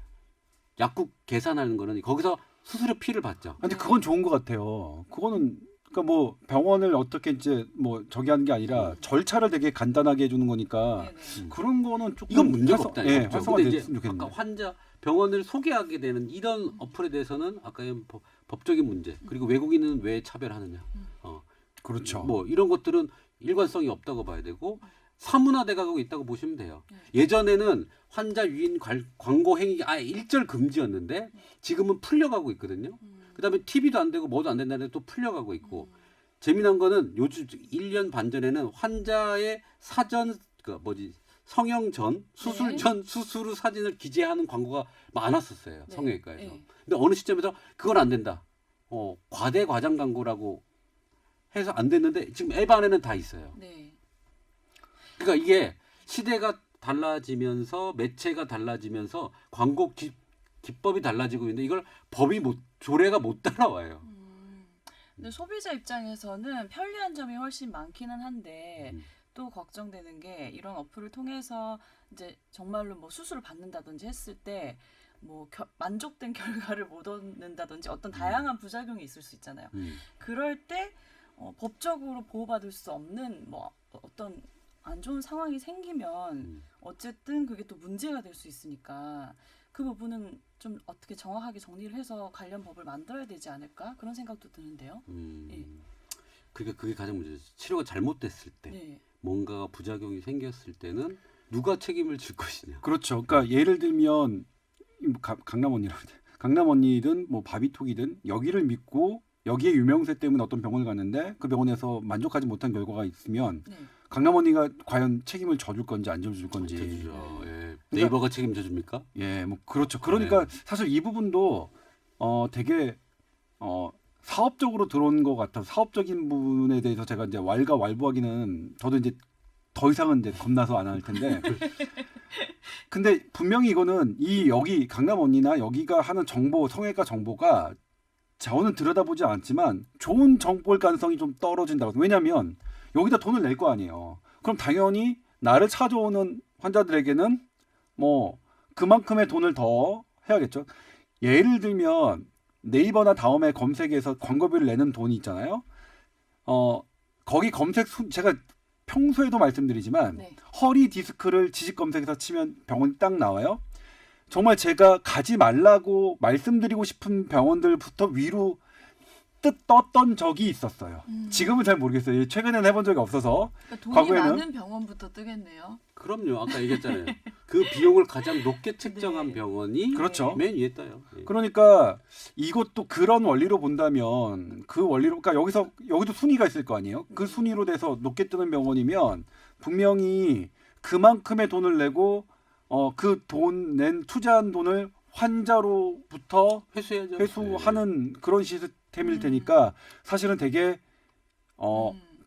약국 계산하는 거는 거기서 수수료 피를 받죠. 근데 그건 좋은 것 같아요. 그거는 그러니까 뭐 병원을 어떻게 이제 뭐 저기 하는 게 아니라 절차를 되게 간단하게 해주는 거니까 네네. 그런 거는 조금 이건 문제가 없다. 예, 없죠. 근데 활성화됐으면 이제 좋겠네요. 아까 환자 병원을 소개하게 되는 이런 어플에 대해서는 아까 법적인 문제 그리고 외국인은 왜 차별하느냐. 그렇죠. 뭐 이런 것들은 일관성이 없다고 봐야 되고 사문화돼 가고 있다고 보시면 돼요. 예전에는 환자 유인 광고 행위가 아예 일절 금지였는데 지금은 풀려가고 있거든요. 그다음에 TV도 안 되고 뭐도 안 된다는데 또 풀려가고 있고 재미난 거는 요즘 1년 반 전에는 환자의 사전 그 뭐지 성형 전 수술 네. 전 수술 후 사진을 기재하는 광고가 많았었어요. 네. 성형외과에서. 네. 근데 어느 시점에서 그건 안 된다. 과대 과장 광고라고 해서 안 됐는데 지금 앱 안에는 다 있어요. 네. 그러니까 이게 시대가 달라지면서 매체가 달라지면서 광고 기법이 달라지고 있는데 이걸 조례가 못 따라와요. 근데 소비자 입장에서는 편리한 점이 훨씬 많기는 한데 또 걱정되는 게 이런 어플을 통해서 이제 정말로 뭐 수술을 받는다든지 했을 때 뭐 만족된 결과를 못 얻는다든지 어떤 다양한 부작용이 있을 수 있잖아요. 그럴 때 법적으로 보호받을 수 없는 뭐 어떤 안 좋은 상황이 생기면 어쨌든 그게 또 문제가 될 수 있으니까 그 부분은 좀 어떻게 정확하게 정리를 해서 관련 법을 만들어야 되지 않을까 그런 생각도 드는데요. 예. 그게 가장 문제죠. 치료가 잘못됐을 때 네. 뭔가가 부작용이 생겼을 때는 누가 책임을 질 것이냐. 그렇죠. 그러니까 예를 들면 강남 언니라고 강남 언니든 뭐 바비톡이든 여기를 믿고 여기에 유명세 때문에 어떤 병원을 갔는데 그 병원에서 만족하지 못한 결과가 있으면 네. 강남 언니가 과연 책임을 져줄 건지 안 져줄 건지. 져주죠. 예. 네이버가 책임져 줍니까? 예, 뭐 그렇죠. 그러니까 사실 이 부분도 되게 사업적으로 들어온 것 같아서 사업적인 부분에 대해서 제가 이제 왈가왈부하기는 저도 이제 더 이상은 이제 겁나서 안 할 텐데. 근데 분명히 이거는 여기 강남 언니나 여기가 하는 정보 성형외과 정보가 저는 들여다보지 않지만 좋은 정보일 가능성이 좀 떨어진다고. 왜냐하면 여기다 돈을 낼 거 아니에요. 그럼 당연히 나를 찾아오는 환자들에게는 뭐 그만큼의 돈을 더 해야겠죠. 예를 들면 네이버나 다음에 검색에서 광고비를 내는 돈이 있잖아요. 거기 검색 제가 평소에도 말씀드리지만 네. 허리 디스크를 지식 검색에서 치면 병원이 딱 나와요. 정말 제가 가지 말라고 말씀드리고 싶은 병원들부터 위로 떴던 적이 있었어요. 지금은 잘 모르겠어요. 최근에는 해본 적이 없어서. 그러니까 돈이 과거에는? 많은 병원부터 뜨겠네요. 그럼요. 아까 얘기했잖아요. 그 비용을 가장 높게 책정한 네. 병원이 그렇죠. 맨 위에 떠요. 예. 그러니까 이것도 그런 원리로 본다면 그 원리로 그러니까 여기도 순위가 있을 거 아니에요. 그 순위로 돼서 높게 뜨는 병원이면 분명히 그만큼의 돈을 내고 그 돈 낸 투자한 돈을 환자로부터 회수해야죠. 회수하는 그런 시스템일 테니까 사실은 되게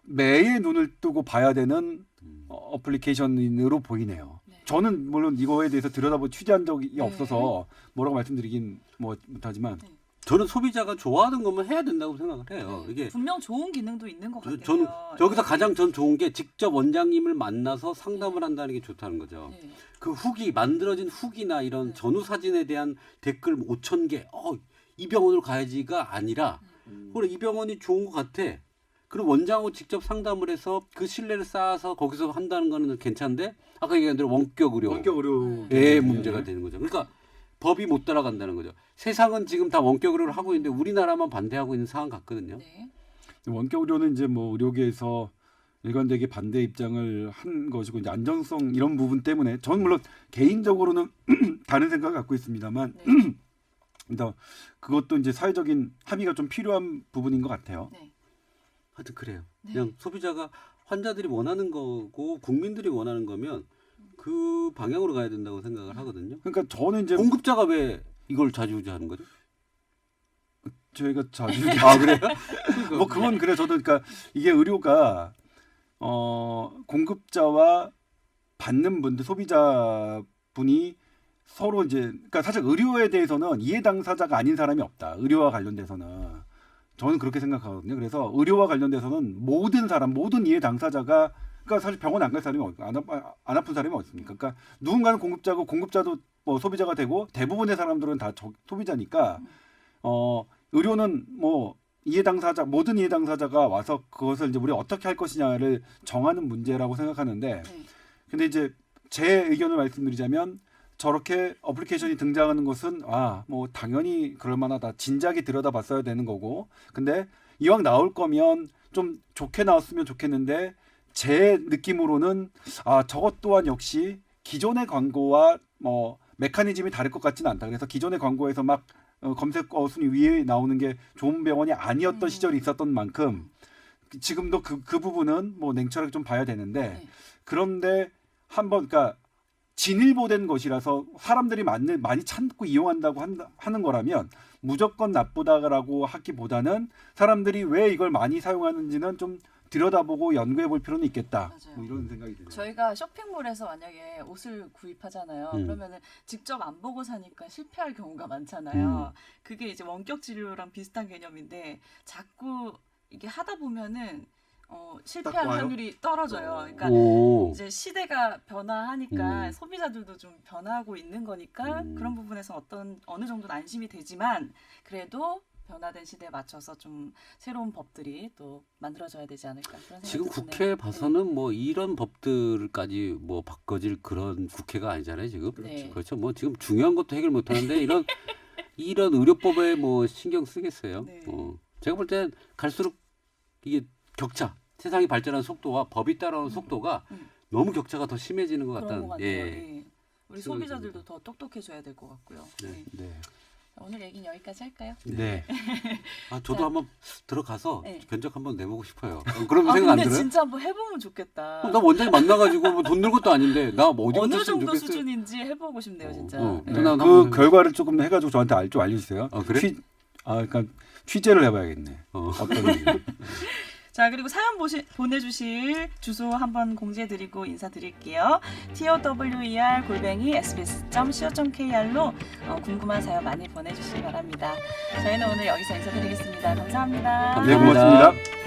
매의 눈을 뜨고 봐야 되는 어플리케이션으로 보이네요. 네. 저는 물론 이거에 대해서 들여다보고 취재한 적이 네. 없어서 뭐라고 말씀드리긴 못하지만 네. 저는 소비자가 좋아하는 것만 해야 된다고 생각을 해요. 네. 이게 분명 좋은 기능도 있는 것 같아요. 저는 여기서 가장 전 좋은 게 직접 원장님을 만나서 상담을 한다는 게 좋다는 거죠. 네. 그 후기 만들어진 후기나 이런 네. 전후 사진에 대한 댓글 5,000개 이 병원으로 가야지가 아니라 그래 이 병원이 좋은 것 같아. 그리고 원장하고 직접 상담을 해서 그 신뢰를 쌓아서 거기서 한다는 거는 괜찮은데 아까 얘기한 대로 원격 의료 의 문제가 되는 거죠. 그러니까 법이 못 따라간다는 거죠. 세상은 지금 다 원격 의료를 하고 있는데 우리나라만 반대하고 있는 상황 같거든요. 네. 원격 의료는 이제 뭐 의료계에서 일관되게 반대 입장을 한 것이고 이제 안전성 이런 부분 때문에 저는 물론 개인적으로는 다른 생각을 갖고 있습니다만 네. 일단 그것도 이제 사회적인 합의가 좀 필요한 부분인 것 같아요. 네. 하여튼 그래요. 네. 그냥 소비자가 환자들이 원하는 거고 국민들이 원하는 거면 그 방향으로 가야 된다고 생각을 하거든요. 그러니까 저는 이제 공급자가 왜 이걸 좌지우지하는 거죠? 저희가 자주 아 그래요? 뭐 그건 그래 저도 그러니까 이게 의료가 공급자와 받는 분들 소비자분이 서로 이제 그러니까 사실 의료에 대해서는 이해 당사자가 아닌 사람이 없다. 의료와 관련돼서는 저는 그렇게 생각하거든요. 그래서 의료와 관련돼서는 모든 사람, 모든 이해 당사자가 그러니까 사실 병원 안 갈 사람이 안 아픈 사람이 어딨습니까? 그러니까 누군가는 공급자고 공급자도 뭐 소비자가 되고 대부분의 사람들은 다 소비자니까 의료는 뭐 이해 당사자 모든 이해 당사자가 와서 그것을 이제 우리 어떻게 할 것이냐를 정하는 문제라고 생각하는데 근데 이제 제 의견을 말씀드리자면 저렇게 어플리케이션이 등장하는 것은 뭐 당연히 그럴 만하다. 진작에 들여다봤어야 되는 거고. 근데 이왕 나올 거면 좀 좋게 나왔으면 좋겠는데 제 느낌으로는 저것 또한 역시 기존의 광고와 뭐 메커니즘이 다를 것 같지는 않다. 그래서 기존의 광고에서 막 검색 순위 위에 나오는 게 좋은 병원이 아니었던 시절이 있었던 만큼 지금도 그 부분은 뭐 냉철하게 좀 봐야 되는데 그런데 한번 그러니까 진일보된 것이라서 사람들이 많이 찾고 이용한다고 하는 거라면 무조건 나쁘다라고 하기보다는 사람들이 왜 이걸 많이 사용하는지는 좀 들여다보고 연구해 볼 필요는 있겠다. 뭐 이런 생각이 드네요. 저희가 쇼핑몰에서 만약에 옷을 구입하잖아요. 그러면은 직접 안 보고 사니까 실패할 경우가 많잖아요. 그게 이제 원격 진료랑 비슷한 개념인데 자꾸 이게 하다 보면은 실패할 확률이 떨어져요. 그러니까 이제 시대가 변화하니까 소비자들도 좀 변화하고 있는 거니까 그런 부분에서 어느 정도는 안심이 되지만 그래도 변화된 시대에 맞춰서 좀 새로운 법들이 또 만들어져야 되지 않을까 그런 생각이 지금 드네요. 국회 봐서는 뭐 이런 법들까지 뭐 바꿔질 그런 국회가 아니잖아요 지금. 네. 그렇죠. 뭐 지금 중요한 것도 해결 못 하는데 이런 의료법에 뭐 신경 쓰겠어요. 네. 제가 볼 땐 갈수록 이게 격차, 세상이 발전하는 속도와 법이 따라오는 속도가 너무 격차가 더 심해지는 것 그런 같다는. 것 같아요. 예. 우리 생각이 소비자들도 더 똑똑해져야 될 것 같고요. 네. 네. 네. 오늘 얘기는 여기까지 할까요? 네. 저도 자. 한번 들어가서 네. 견적 한번 내보고 싶어요. 그런 생각 안 근데 들어요? 진짜 한번 해보면 좋겠다. 나 원장님 만나가지고 뭐 돈 들 것도 아닌데 나 뭐 어디 어느 붙였으면 정도 좋겠어요. 수준인지 해보고 싶네요, 진짜. 네. 네. 난 그 한번 결과를 조금 해가지고 저한테 좀 알려주세요. 그래? 그러니까 취재를 해봐야겠네. 어떤지. 자, 그리고 사연 보내주실 주소 한번 공지해드리고 인사드릴게요. tower@sbs.co.kr로 궁금한 사연 많이 보내주시기 바랍니다. 저희는 오늘 여기서 인사드리겠습니다. 감사합니다. 네, 고맙습니다.